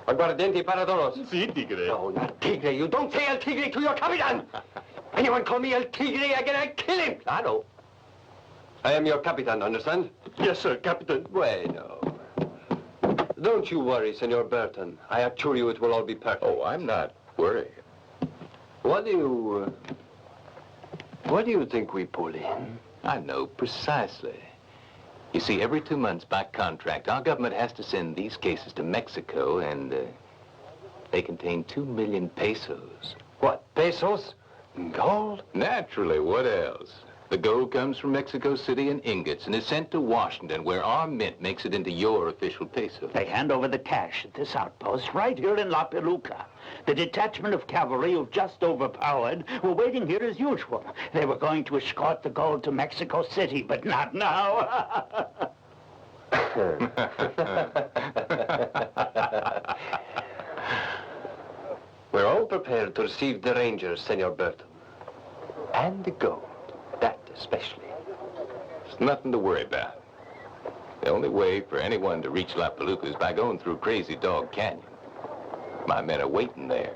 Aguardiente para todos. Si, Tigre. No, not Tigre. You don't say El Tigre to your Capitan. Anyone call me El Tigre again, I'll kill him. Claro. I am your Capitan, understand? Yes, sir, Captain. Bueno. Don't you worry, Senor Burton. I assure you it will all be perfect. Oh, I'm not worried. What do you think we pull in? I know precisely. You see, every 2 months by contract, our government has to send these cases to Mexico, and they contain 2 million pesos. What, pesos? Gold? Naturally, what else? The gold comes from Mexico City in ingots and is sent to Washington, where our mint makes it into your official peso. They hand over the cash at this outpost right here in La Peluca. The detachment of cavalry you've just overpowered were waiting here as usual. They were going to escort the gold to Mexico City, but not now. We're all prepared to receive the Rangers, Senor Burton. And the gold. That especially. It's nothing to worry about. The only way for anyone to reach La Peluca is by going through Crazy Dog Canyon. My men are waiting there.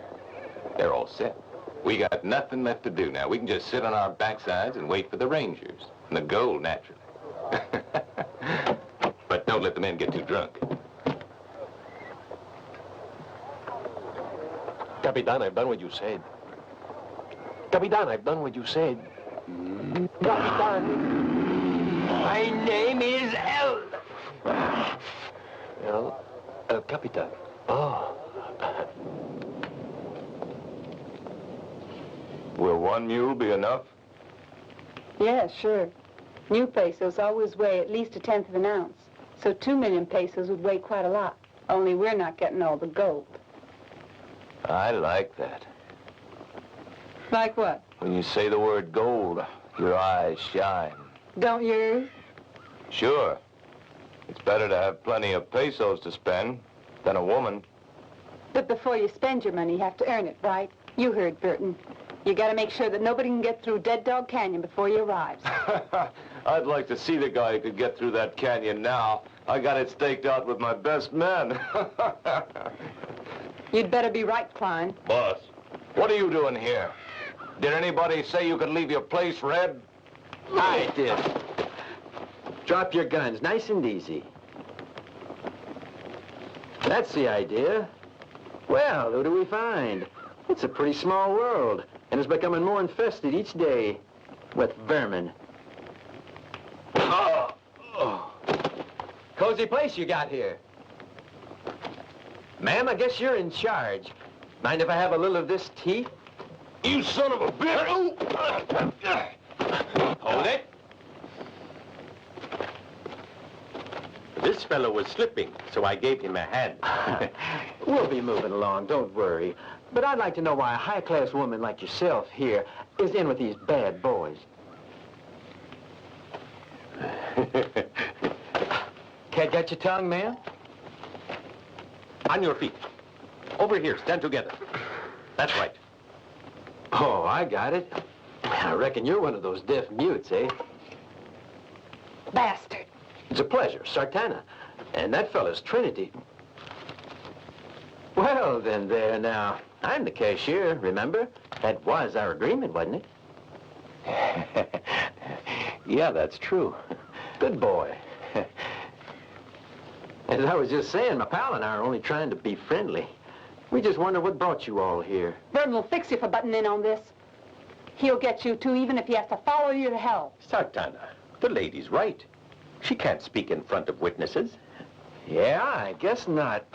They're all set. We got nothing left to do now. We can just sit on our backsides and wait for the Rangers. And the gold, naturally. But don't let the men get too drunk. Capitan, I've done what you said. Capitan, I've done what you said. Capitan. My name is El. El Capitan. Oh. Will 1 mule be enough? Yeah, sure. New pesos always weigh at least 1/10 of an ounce. So 2 million pesos would weigh quite a lot. Only we're not getting all the gold. I like that. Like what? When you say the word gold, your eyes shine. Don't you? Sure. It's better to have plenty of pesos to spend than a woman. But before you spend your money, you have to earn it, right? You heard Burton. You gotta make sure that nobody can get through Dead Dog Canyon before he arrives. I'd like to see the guy who could get through that canyon now. I got it staked out with my best men. You'd better be right, Klein. Boss, what are you doing here? Did anybody say you could leave your place red? I did. Drop your guns, nice and easy. That's the idea. Well, who do we find? It's a pretty small world, and it's becoming more infested each day with vermin. Cozy place you got here. Ma'am, I guess you're in charge. Mind if I have a little of this tea? You son of a bitch! Hold it. This fellow was slipping, so I gave him a hand. We'll be moving along, don't worry. But I'd like to know why a high-class woman like yourself here is in with these bad boys. Can't get your tongue, ma'am? On your feet. Over here, stand together. That's right. Oh, I got it. I reckon you're one of those deaf mutes, eh? Bastard. It's a pleasure, Sartana. And that fella's Trinity. Well, then there now. I'm the cashier, remember? That was our agreement, wasn't it? Yeah, that's true. Good boy. As I was just saying, my pal and I are only trying to be friendly. We just wonder what brought you all here. Vernon will fix you for butting in on this. He'll get you, too, even if he has to follow you to hell. Sartana, the lady's right. She can't speak in front of witnesses. Yeah, I guess not.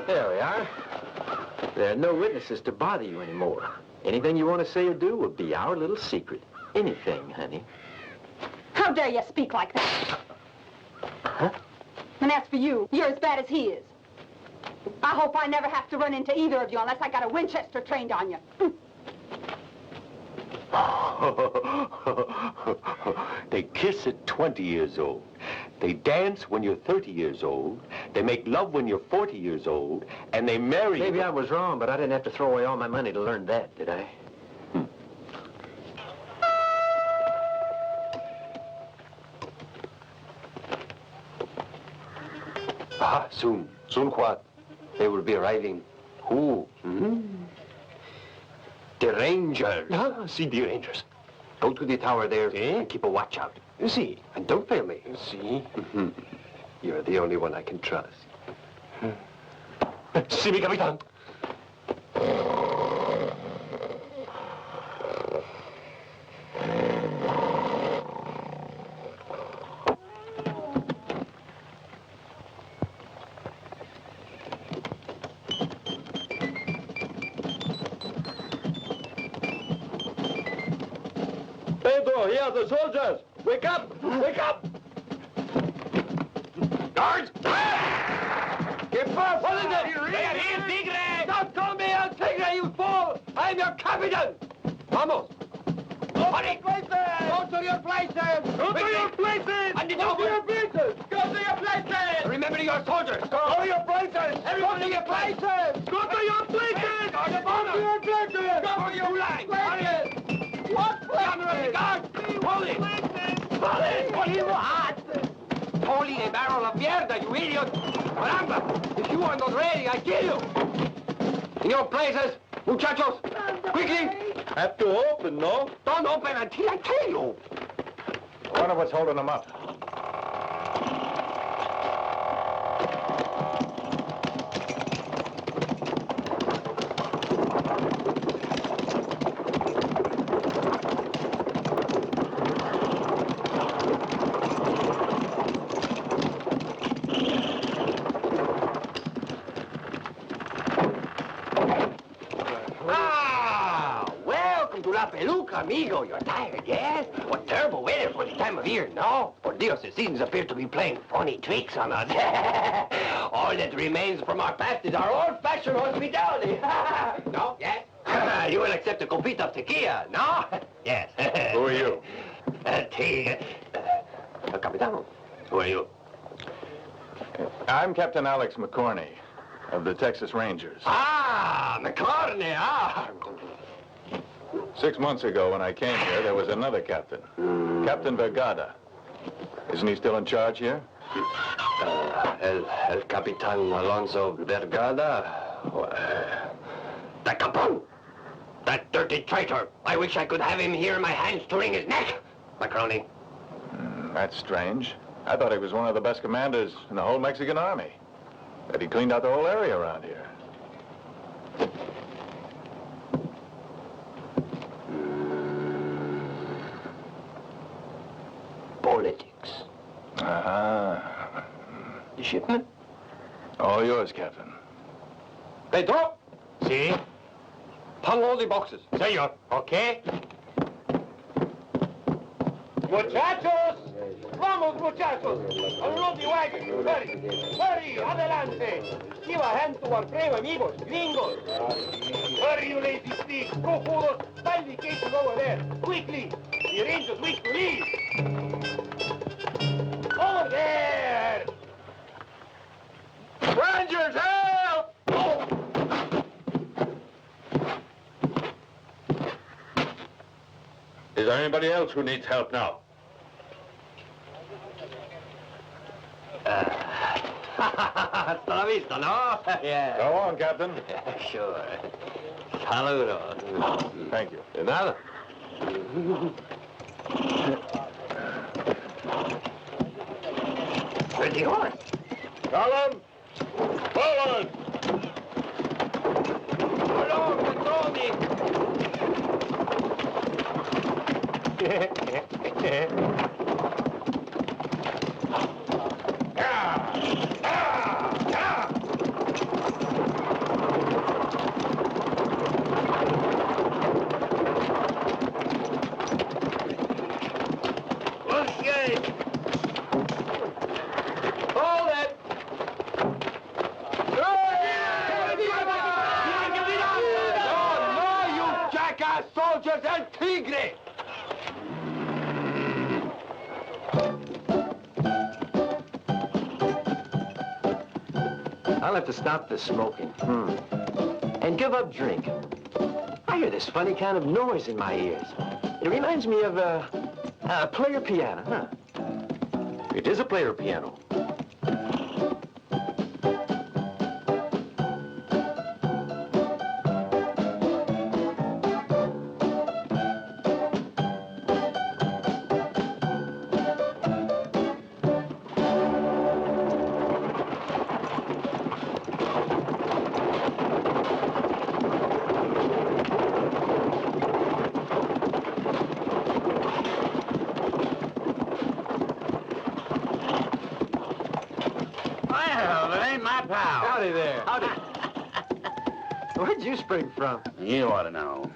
There we are. There are no witnesses to bother you anymore. Anything you want to say or do will be our little secret. Anything, honey. How dare you speak like that? Huh? And as for you, you're as bad as he is. I hope I never have to run into either of you unless I got a Winchester trained on you. They kiss at 20 years old. They dance when you're 30 years old. They make love when you're 40 years old. And they marry... Maybe I was wrong, but I didn't have to throw away all my money to learn that, did I? Soon. Soon what? They will be arriving. Who? The Rangers. Ah, see the Rangers. Go to the tower there See? and keep a watch out. See? And don't fail me. See? You're the only one I can trust. See me, Capitan. Pedro, here, the soldiers! Wake up! Wake up! Guards! Get fast! What is it? Tigre! Don't call me El Tigre, you fool! I'm your captain! Vamos! Go to your places! Go to your places! Go to your places! And Go to your places! Go to your places! Remember your soldiers! Go to your places! Everybody Go to your get places! Go to your places! Go to your places! Go to your places! What places? Guard! Hold it! Hold it! What you want? Holy a barrel of mierda, you idiot! Caramba! If you are not ready, I kill you! In your places, muchachos! Quickly! Have to open, no? Don't open until I tell you! I wonder what's holding them up. Welcome to La Peluca, amigo. You're tired, yes? What terrible weather for the time of year, no? Por Dios, the seasons appear to be playing funny tricks on us. All that remains from our past is our old-fashioned hospitality. No? Yes? You will accept a copita of tequila, no? Yes. Who are you? Capitano, who are you? I'm Captain Alex McCorney of the Texas Rangers. Ah, McCartney, ah. 6 months ago when I came here, there was another captain. Captain Vergada. Isn't he still in charge here? El Capitan Alonso Vergada. That capon! That dirty traitor! I wish I could have him here in my hands to wring his neck! Macaroni. That's strange. I thought he was one of the best commanders in the whole Mexican army. That he cleaned out the whole area around here. Politics. Uh-huh. The shipment? All yours, Captain. Pedro? See? Unload the boxes. Senor. Okay? Muchachos! Vamos, muchachos! Unload the wagon! Hurry! Hurry! Adelante! Give a hand to our brave amigos, gringos! Hurry, you lazy sneaks! Cojudos! Find the cases over there! Quickly! The Rangers wish to leave! Over there! Rangers, help! Is there anybody else who needs help now? Hasta la vista, no? Yeah. Go on, Captain. Sure. Saludos. Thank you. De nada. Where's the horse? Column, forward! Along, Petroni! Hold it! No, you jackass soldiers and tigre! I'll have to stop this smoking. And give up drink. I hear this funny kind of noise in my ears. It reminds me of a player piano, huh? It is a player piano. Well, it ain't my pal. Howdy there. Howdy. Where'd you spring from? You ought to know.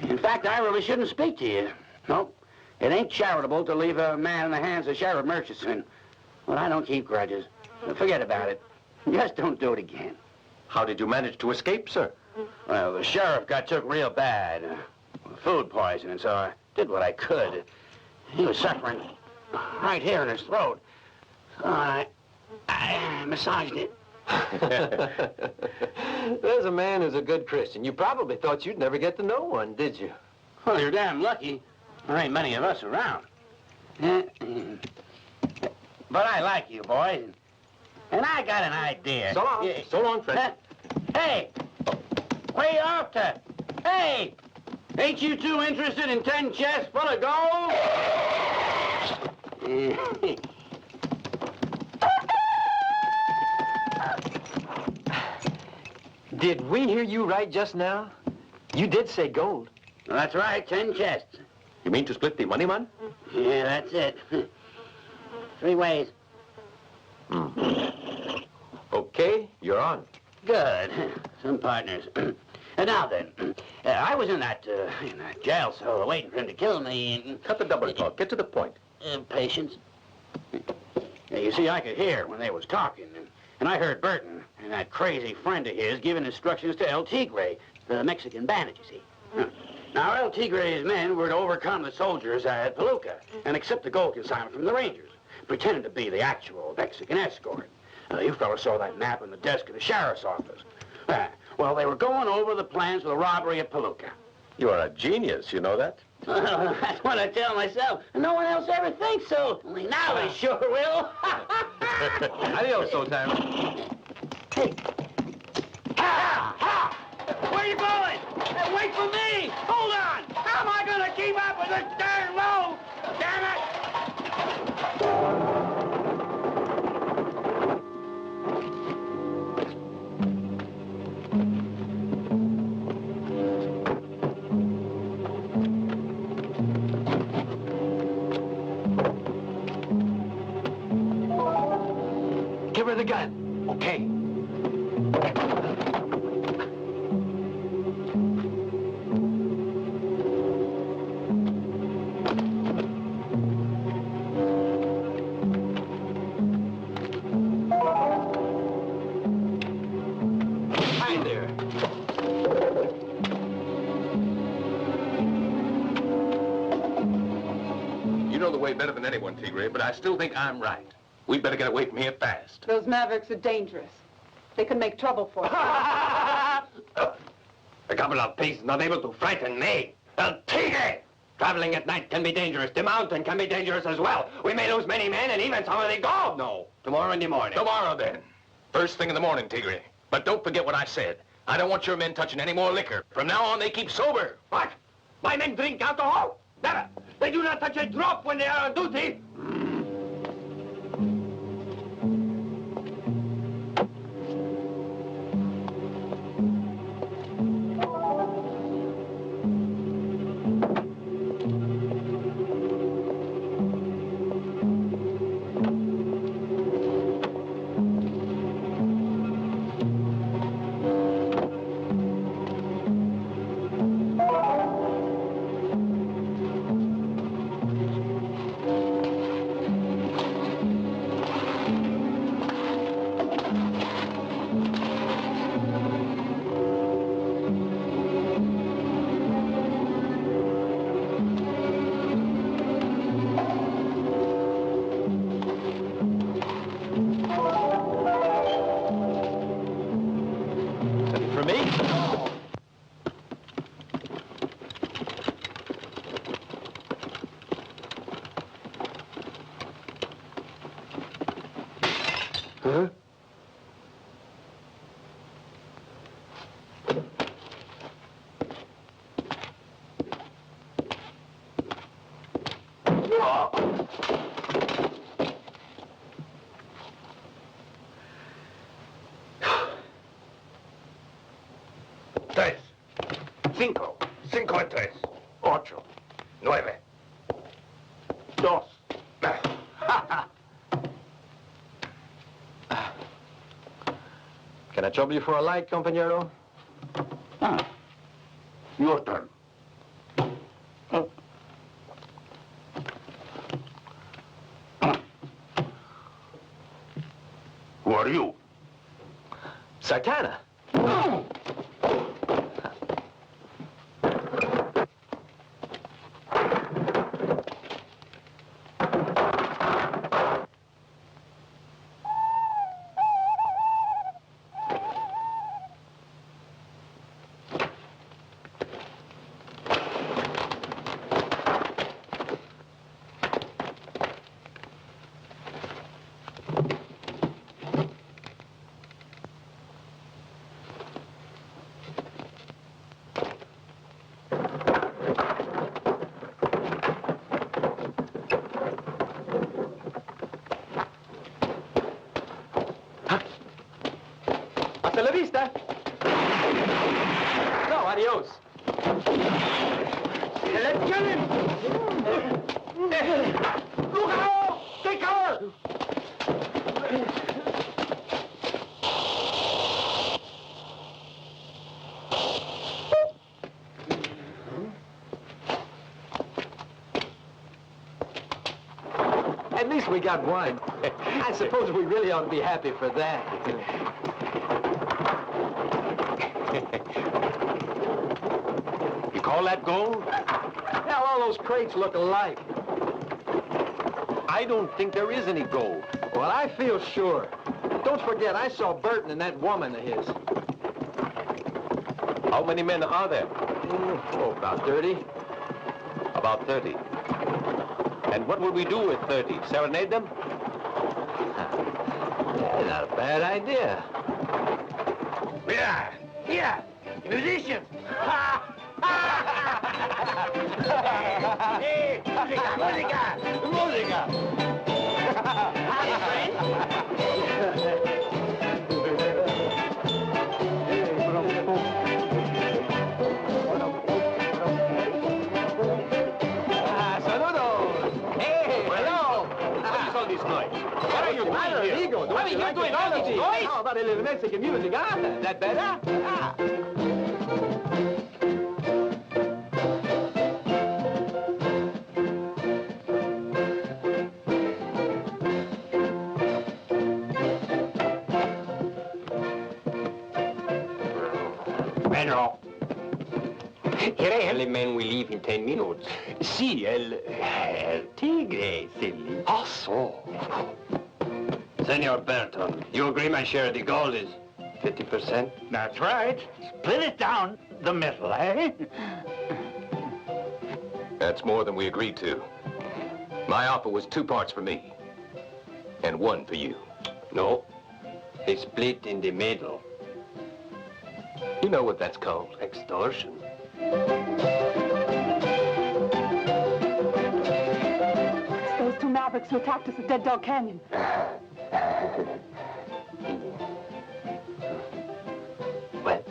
In fact, I really shouldn't speak to you. Nope. It ain't charitable to leave a man in the hands of Sheriff Murchison. But I don't keep grudges. Forget about it. Just don't do it again. How did you manage to escape, sir? Well, the sheriff got took real bad. Food poisoning, so I did what I could. He was suffering right here in his throat. So I massaged it. There's a man who's a good Christian. You probably thought you'd never get to know one, did you? Well, you're damn lucky. There ain't many of us around. But I like you, boys. And I got an idea. So long. So long, Fred. Hey! Where you off to? Hey! Ain't you two interested in 10 chests full of gold? Did we hear you right just now? You did say gold. That's right, 10 chests. You mean to split the money, man? Yeah, that's it. 3 ways. Okay, you're on. Good. Some partners. And now then, I was in that jail cell waiting for him to kill me. And, Cut the double talk. Get to the point. Patience. You see, I could hear when they was talking, and I heard Burton and that crazy friend of his giving instructions to El Tigre, the Mexican bandit, you see. Now, El Tigre's men were to overcome the soldiers at Paluca and accept the gold consignment from the Rangers, pretending to be the actual Mexican escort. You fellas saw that map on the desk of the sheriff's office. Well, they were going over the plans for the robbery at Paluca. You are a genius, you know that? That's what I tell myself. No one else ever thinks so. Only now they sure will. Adios, old timer. Hey. Ha! Where you going? Hey, wait for me! Hold on! How am I gonna keep up with this darn load? Damn it! Give her the gun. Okay. Hi there. You know the way better than anyone, Tigre, but I still think I'm right. We better get away from here fast. Those Mavericks are dangerous. They can make trouble for us. A couple of pigs not able to frighten me. El Tigre! Traveling at night can be dangerous. The mountain can be dangerous as well. We may lose many men and even some of the gold. No. Tomorrow in the morning. Tomorrow, then. First thing in the morning, Tigre. But don't forget what I said. I don't want your men touching any more liquor. From now on, they keep sober. What? My men drink alcohol? Never. They do not touch a drop when they are on duty. For me? Huh? Tres. Cinco. Cinco y tres. Ocho. Nueve. Dos. Can I trouble you for a light, compañero? Your turn. Who are you? Sartana. Hasta la vista. No, adios. Let's kill him! Look out! Take cover! At least we got one. I suppose we really ought to be happy for that. You call that gold? Hell, all those crates look alike. I don't think there is any gold. Well, I feel sure. Don't forget, I saw Burton and that woman of his. How many men are there? About 30. About 30. And what will we do with 30? Serenade them? Yeah, not a bad idea. Mira! Mira! Musicians! Hey, música! Música! Música! Hi, friend! Saludos! Hey, hello! What is all this noise? What are you doing here? Amigo, I mean, you're doing all of these, boys. How about a little Mexican music, huh? That better? Ah. Pedro. Early men will leave in 10 minutes. Sí, el tigre, silly. Ah, so. Senor Burton, you agree my share of the gold is 50%? That's right. Split it down the middle, eh? That's more than we agreed to. My offer was 2 parts for me, and 1 for you. No. They split in the middle. You know what that's called? Extortion. It's those 2 mavericks who attacked us at Dead Dog Canyon. Well?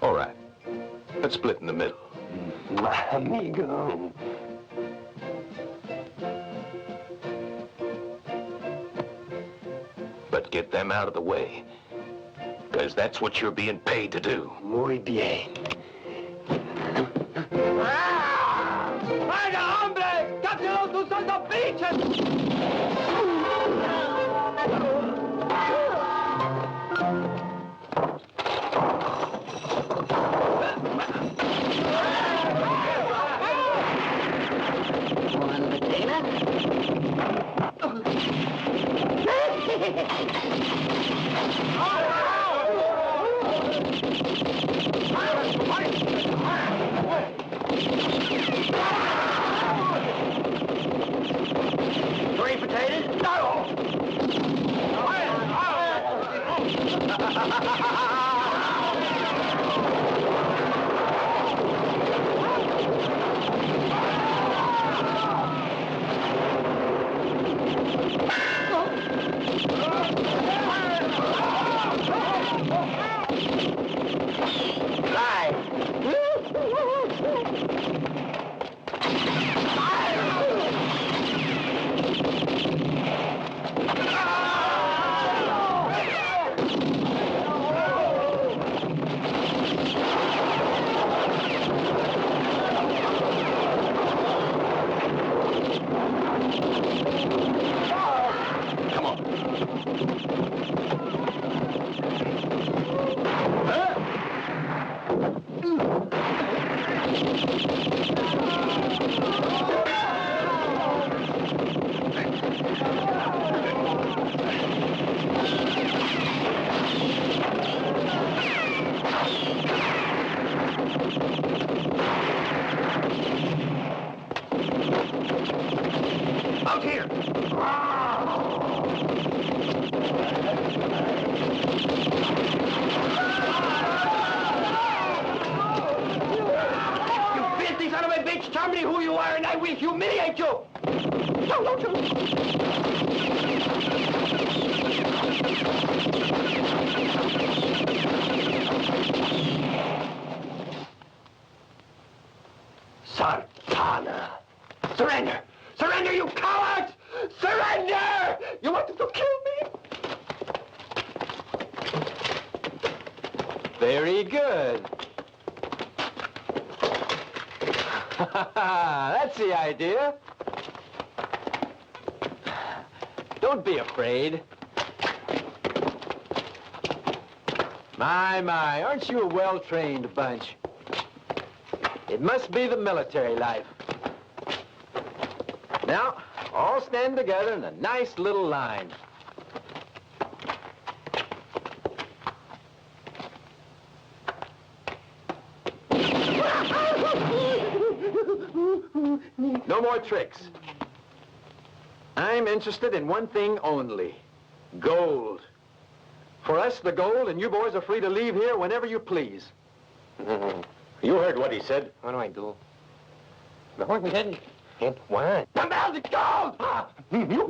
All right. Let's split in the middle. Amigo. But get them out of the way, because that's what you're being paid to do. Muy bien. ¡Vaya, hombre! ¡Cáptelos, tus son dos pinches! Three potatoes? No! Out here! You filthy son of a bitch! Tell me who you are and I will humiliate you! Sartana! Surrender! Surrender, you cowards! Surrender! You wanted to kill me? Very good. That's the idea. Don't be afraid. My, aren't you a well-trained bunch? It must be the military life. Now, all stand together in a nice little line. No more tricks. I'm interested in one thing only. Gold. For us, the gold, and you boys are free to leave here whenever you please. You heard what he said. What do I do? No, I didn't. It went. Come out the gold! You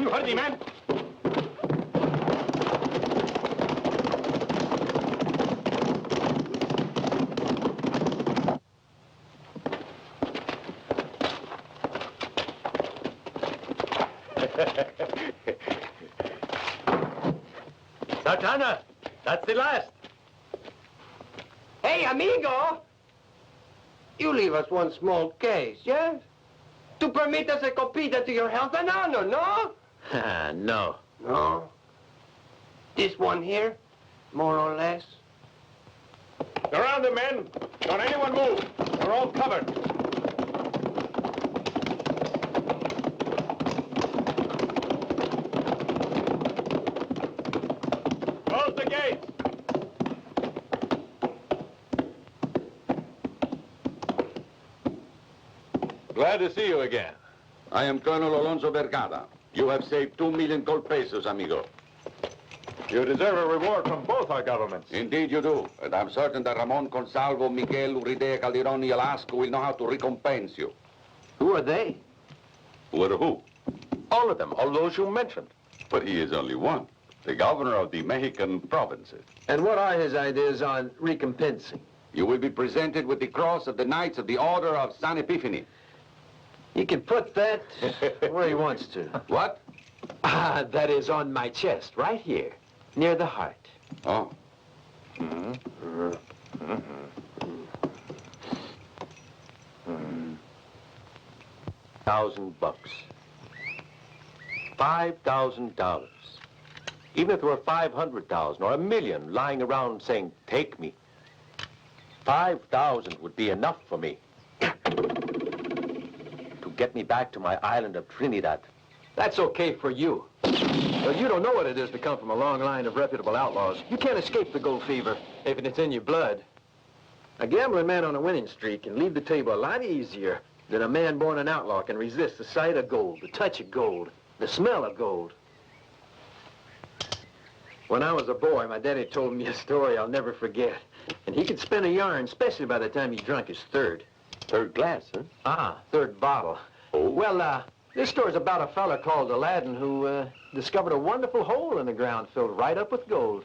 heard me, man? Sartana, that's the last. Hey, amigo! You leave us one small case, yes? To permit us a copita to your health and honor, no? No. No? This one here, more or less? Around the men. Don't anyone move. We're all covered. Close the gates. Glad to see you again. I am Colonel Alonso Vergara. You have saved 2 million gold pesos, amigo. You deserve a reward from both our governments. Indeed you do. And I'm certain that Ramon Consalvo, Miguel Uridea Calderon y Alasco will know how to recompense you. Who are they? Who are who? All of them, all those you mentioned. But he is only one. The governor of the Mexican provinces. And what are his ideas on recompensing? You will be presented with the cross of the Knights of the Order of San Epiphany. He can put that where he wants to. What? Ah, that is on my chest, right here, near the heart. Oh. $1,000. $5,000. Even if there were 500,000 or 1,000,000 lying around saying, take me, 5,000 would be enough for me. To get me back to my island of Trinidad. That's okay for you. But you don't know what it is to come from a long line of reputable outlaws. You can't escape the gold fever if it's in your blood. A gambling man on a winning streak can leave the table a lot easier than a man born an outlaw can resist the sight of gold, the touch of gold, the smell of gold. When I was a boy, my daddy told me a story I'll never forget. And he could spin a yarn, especially by the time he drunk his third. Third glass, huh? Ah, third bottle. Oh. Well, this story's about a fella called Aladdin who discovered a wonderful hole in the ground filled right up with gold.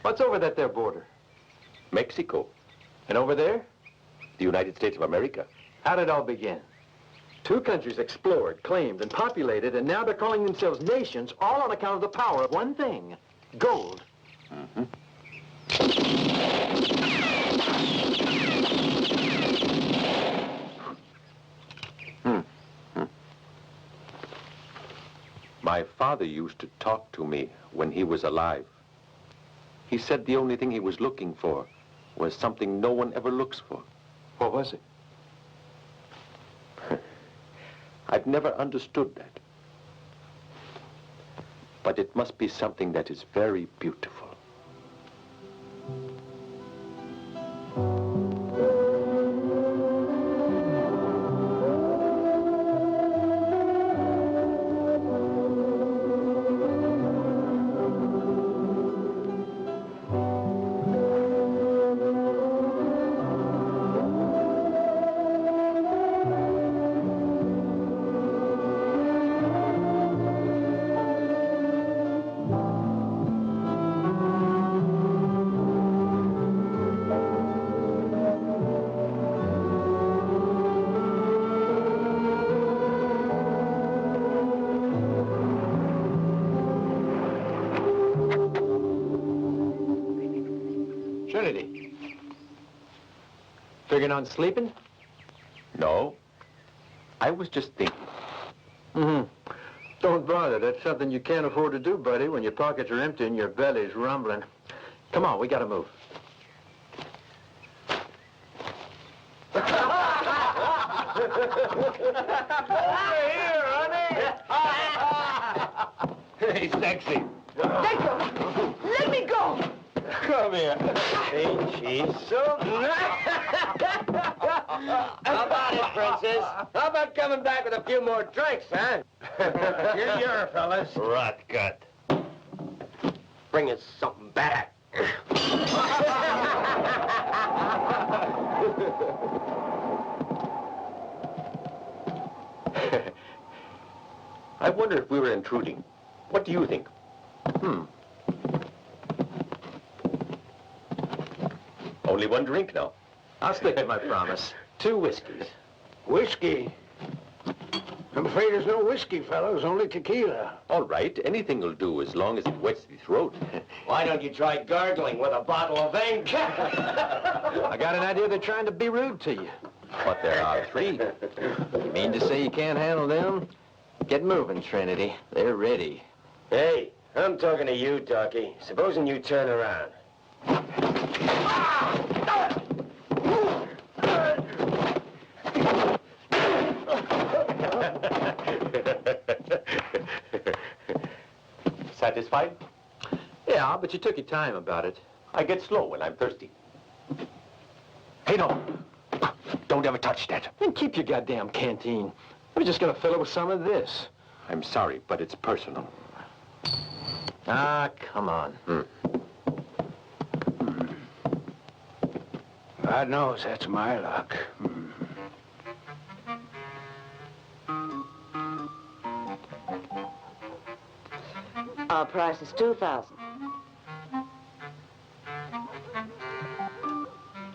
What's over that there border? Mexico. And over there? The United States of America. How'd it all begin? Two countries explored, claimed, and populated, and now they're calling themselves nations, all on account of the power of one thing, gold. Mm-hmm. My father used to talk to me when he was alive. He said the only thing he was looking for was something no one ever looks for. What was it? I've never understood that. But it must be something that is very beautiful. Trinity. Figuring on sleeping? No. I was just thinking. Mm-hmm. Don't bother. That's something you can't afford to do, buddy, when your pockets are empty and your belly's rumbling. Come on, we gotta move. Over here, honey! Hey, sexy. Let go! Let me go! Come here. Ain't she so How about it, Princess? How about coming back with a few more drinks, huh? Here you are, fellas. Rot gut. Bring us something back. I wonder if we were intruding. What do you think? Only one drink now. I'll stick to my promise. 2 whiskeys. Whiskey. I'm afraid there's no whiskey, fellows, only tequila. All right, anything will do as long as it wets the throat. Why don't you try gargling with a bottle of ink? I got an idea they're trying to be rude to you. But there are 3. You mean to say you can't handle them? Get moving, Trinity. They're ready. Hey, I'm talking to you, Docky. Supposing you turn around. Satisfied? Yeah, but you took your time about it. I get slow when I'm thirsty. Hey, no. Don't ever touch that. Then keep your goddamn canteen. We're just gonna fill it with some of this. I'm sorry, but it's personal. Ah, come on. God knows that's my luck. Our price is $2,000.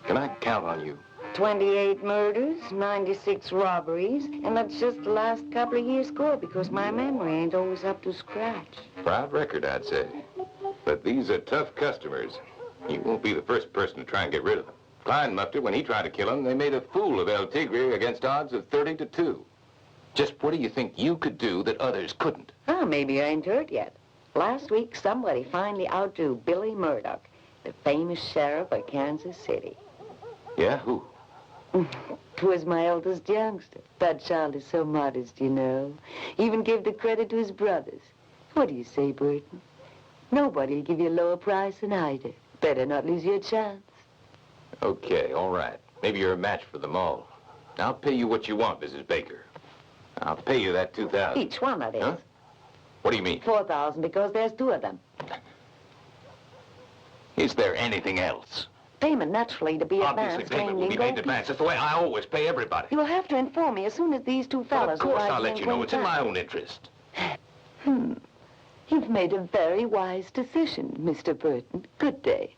Can I count on you? 28 murders, 96 robberies, and that's just the last couple of years' score because my memory ain't always up to scratch. Proud record, I'd say. But these are tough customers. You won't be the first person to try and get rid of them. Klein muffed it when he tried to kill him. They made a fool of El Tigre against odds of 30-2. Just what do you think you could do that others couldn't? Oh, maybe I ain't heard yet. Last week, somebody finally outdrew Billy Murdoch, the famous sheriff of Kansas City. Yeah, who? 'Twas my eldest youngster. That child is so modest, you know. Even gave the credit to his brothers. What do you say, Burton? Nobody'll give you a lower price than I do. Better not lose your chance. Okay, all right. Maybe you're a match for them all. I'll pay you what you want, Mrs. Baker. I'll pay you that $2,000. Each one of these. Huh? What do you mean? 4,000 because there's 2 of them. Is there anything else? Payment naturally to be Obviously, advanced. payment will be made in advance. That's the way I always pay everybody. You'll have to inform me as soon as these 2 Well, fellas of course arrive I'll let in you know. It's in my Quinton. own interest. You've made a very wise decision, Mr. Burton. Good day.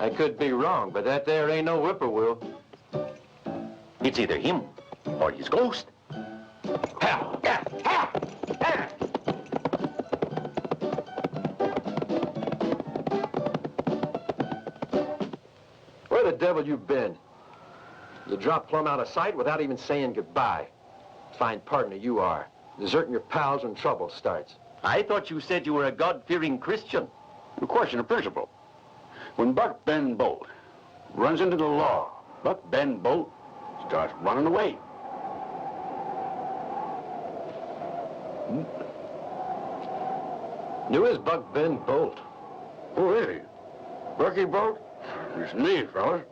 I could be wrong, but that there ain't no whippoorwill. It's either him or his ghost. Where the devil you been? You dropped plumb out of sight without even saying goodbye. Fine partner you are. Deserting your pals when trouble starts. I thought you said you were a God-fearing Christian. A question of principle. When Buck Ben Bolt runs into the law, Buck Ben Bolt starts running away. Who is Buck Ben Bolt? Who is he? Bucky Bolt? It's me, fellas.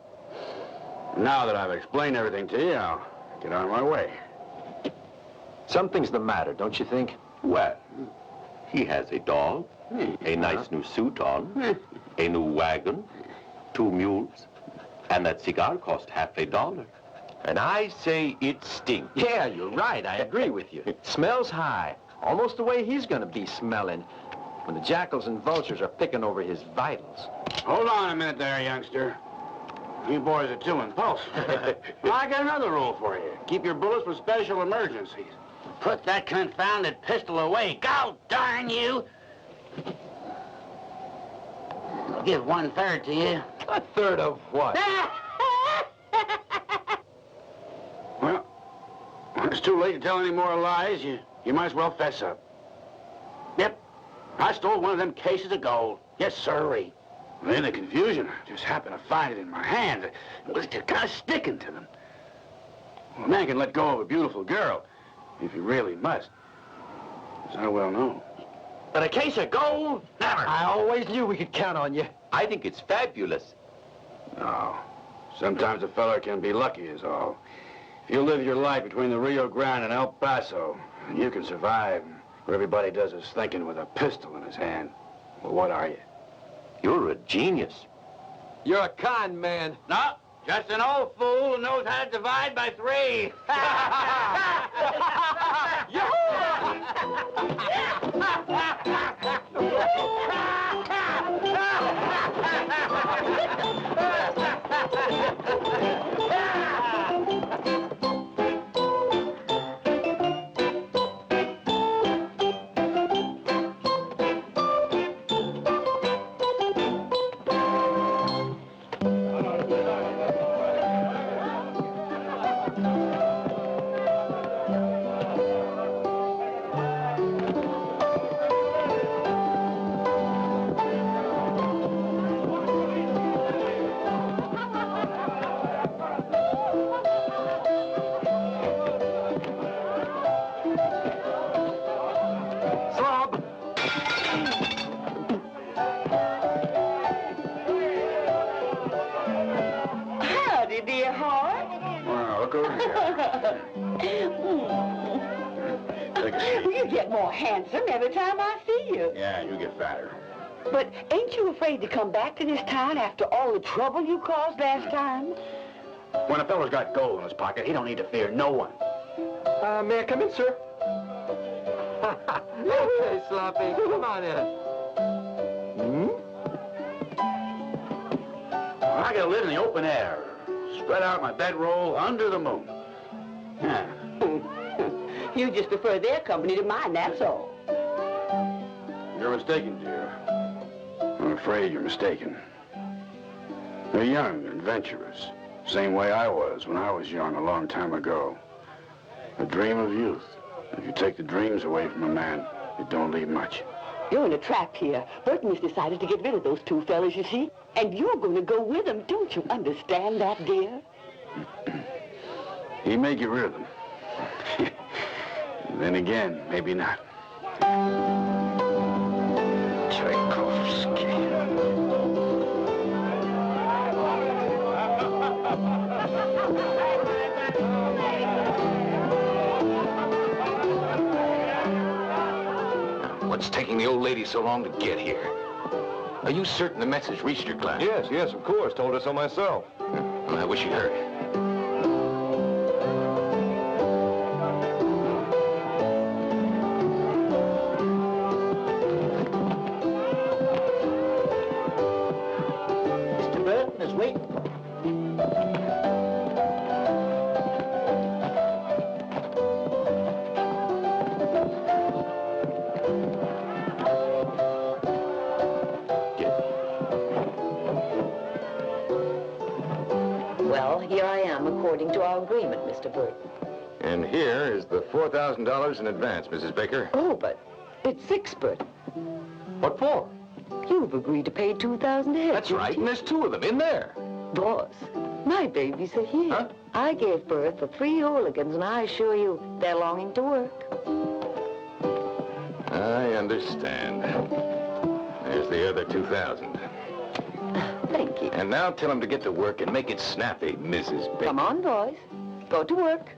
Now that I've explained everything to you, I'll get on my way. Something's the matter, don't you think? Well, he has a dog, a nice new suit on, a new wagon, 2 mules, and that cigar cost $50. And I say it stinks. Yeah, you're right. I agree with you. Smells high. Almost the way he's gonna be smelling when the jackals and vultures are picking over his vitals. Hold on a minute there, youngster. You boys are too impulsive. I got another rule for you. Keep your bullets for special emergencies. Put that confounded pistol away. God darn you! I'll give 1/3 to you. 1/3 of what? Well, when it's too late to tell any more lies, you might as well fess up. Yep, I stole one of them cases of gold. Yes, sirree. Well, in the confusion, I just happened to find it in my hand. It was just kind of sticking to them. Well, a man can let go of a beautiful girl if he really must. As I well know. But a case of gold? Never. I always knew we could count on you. I think it's fabulous. No. Sometimes a feller can be lucky is all. If you live your life between the Rio Grande and El Paso, and you can survive where everybody does his thinking with a pistol in his hand, well, what are you? You're a genius. You're a con man. No, Just an old fool who knows how to divide by 3. Howdy, dear heart. Well, look over here. Take a seat. You get more handsome every time I see you. Yeah, you get fatter. But ain't you afraid to come back to this town after all the trouble you caused last time? When a fellow's got gold in his pocket, he don't need to fear no one. May I come in, sir? Okay, Sloppy, come on in. I gotta live in the open air. Spread out my bedroll under the moon. Yeah. You just prefer their company to mine, that's all. You're mistaken, dear. I'm afraid you're mistaken. They're young, adventurous. Same way I was when I was young a long time ago. The dream of youth. If you take the dreams away from a man, it don't leave much. You're in a trap here. Burton has decided to get rid of those two fellas, you see. And you're going to go with them. Don't you understand that, dear? He may get rid of them. Then again, maybe not. Tchaikovsky. What's taking the old lady so long to get here? Are you certain the message reached your class? Yes, of course. Told her so myself. Well, I wish you heard it. Mr. Burton is waiting for you. Well, here I am, according to our agreement, Mr. Burton. And here is the $4,000 in advance, Mrs. Baker. Oh, but it's $6, Burton. What for? You've agreed to pay $2,000 ahead. That's right, and there's 2 of them in there. Boss, my babies are here. Huh? I gave birth to 3 hooligans, and I assure you, they're longing to work. I understand. There's the other 2,000. Thank you. And now tell him to get to work and make it snappy, Mrs. Baker. Come on, boys. Go to work.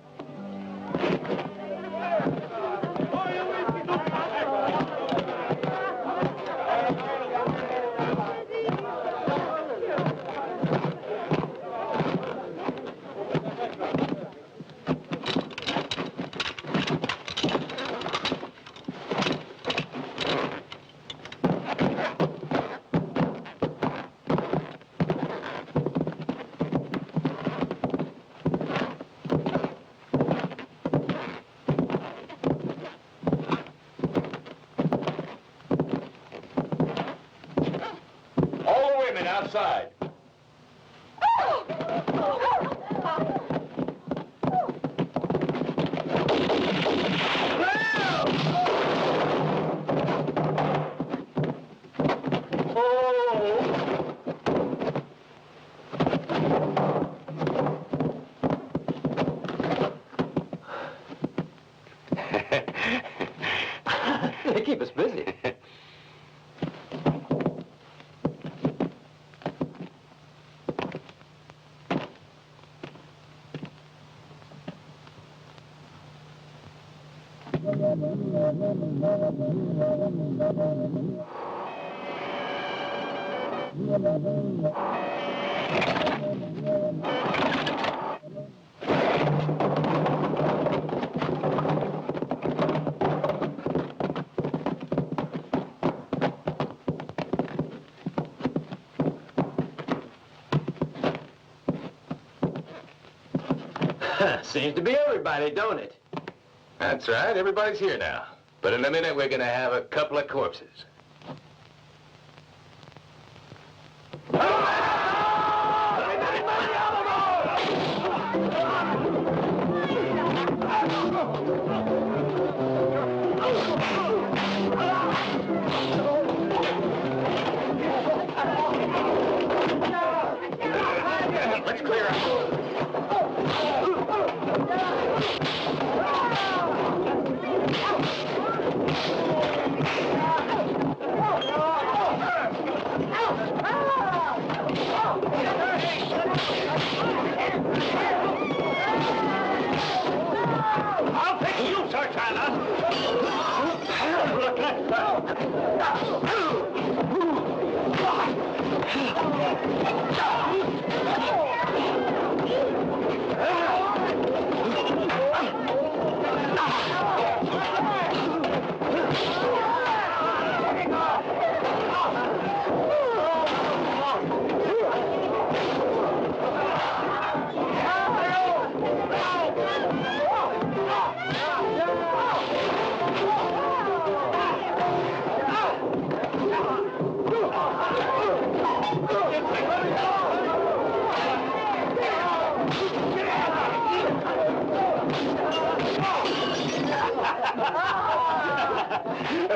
Outside. They keep us busy. Seems to be everybody, don't it? That's right, everybody's here now. But in a minute, we're gonna have a couple of corpses. Let's clear out. I'll fix you, Sartana.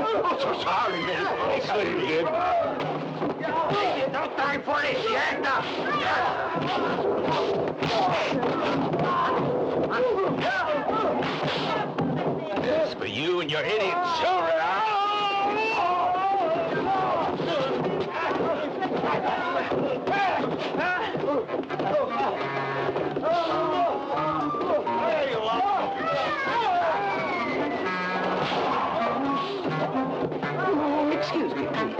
I'm so sorry, man. So you did. Don't die for this, you act up. This for you and your idiot children. Excuse me, please.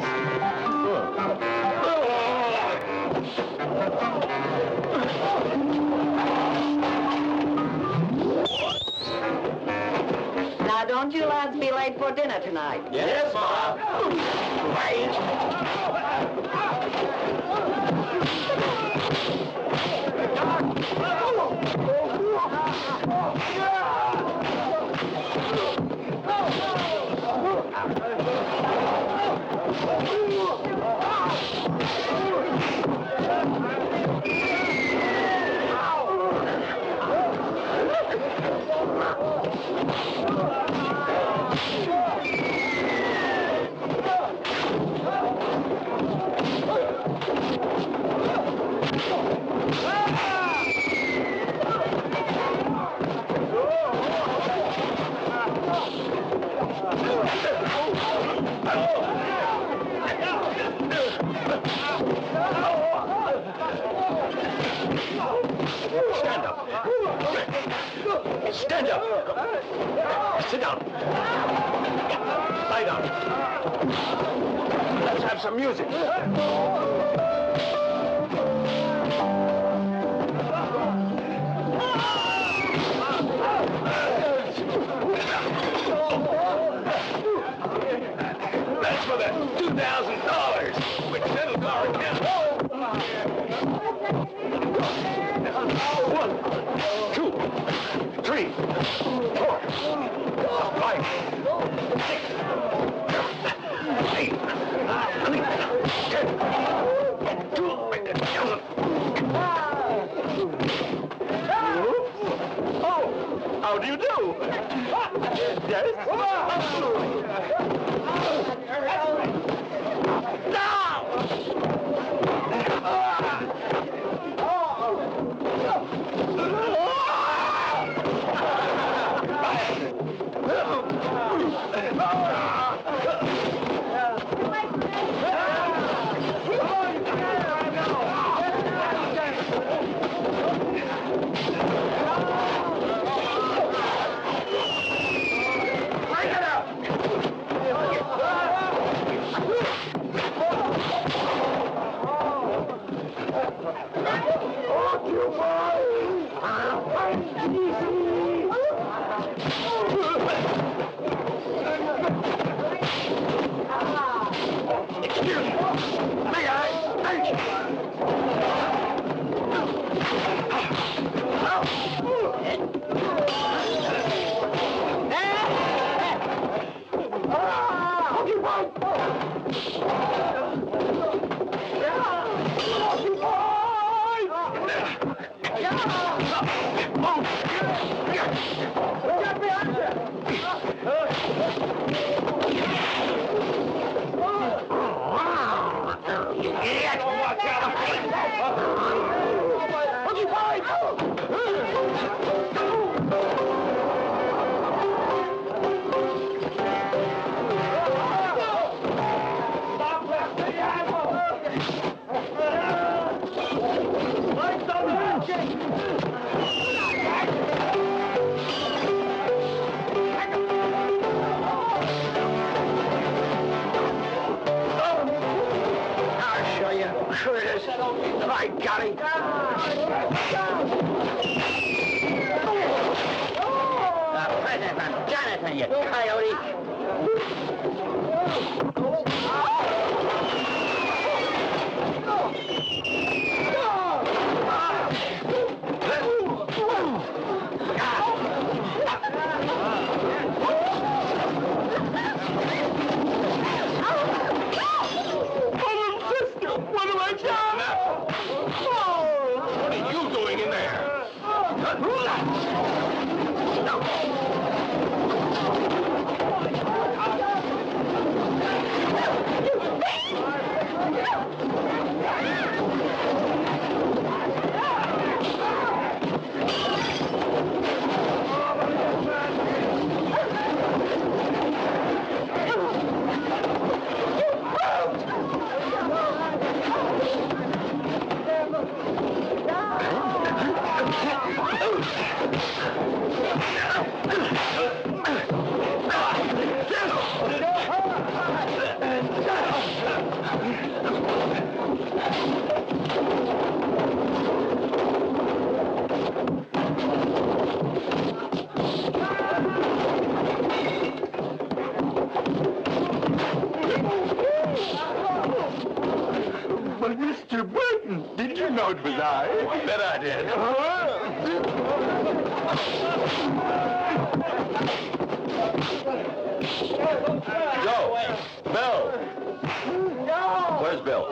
Now, don't you lads be late for dinner tonight. Yes, Mom. Stand up. Stand up. Sit down. Lie down. Let's have some music. That's for the $2,000, which settles our account. 1, 2, 3, 4, 5, 6, 8, 9, 10, and 2 with the dozen. Oh, how do you do? Yes? got him. Present on Jonathan, you coyote. What are you doing in there? But Mr. Burton, did you know it was I? Bet I did. Joe! Bill! No! Where's Bill?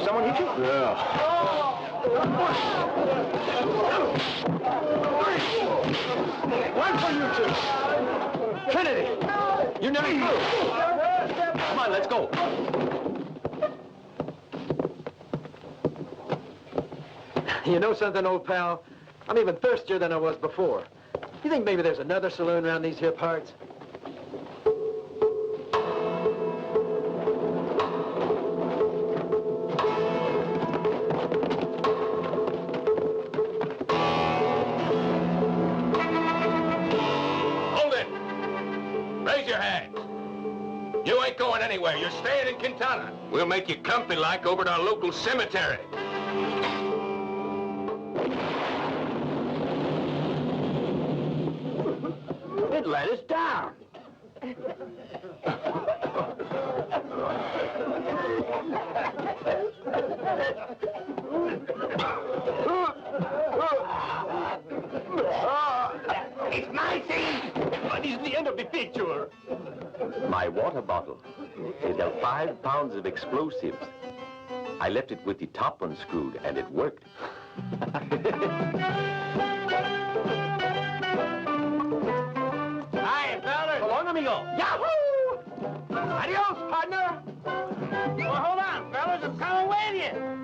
Someone hit you? Yeah. One for you two. Trinity, you never flew. Come on, let's go. You know something, old pal? I'm even thirstier than I was before. You think maybe there's another saloon around these here parts? Hold it! Raise your hand. You ain't going anywhere. You're staying in Quintana. We'll make you comfy like over at our local cemetery. It let us down. It's my thing. But it's the end of the picture. My water bottle. It held 5 pounds of explosives. I left it with the top unscrewed, and it worked. Hi, fellas. So long, amigo. Yahoo! Adios, partner. Well, hold on, fellas. I'm coming with you.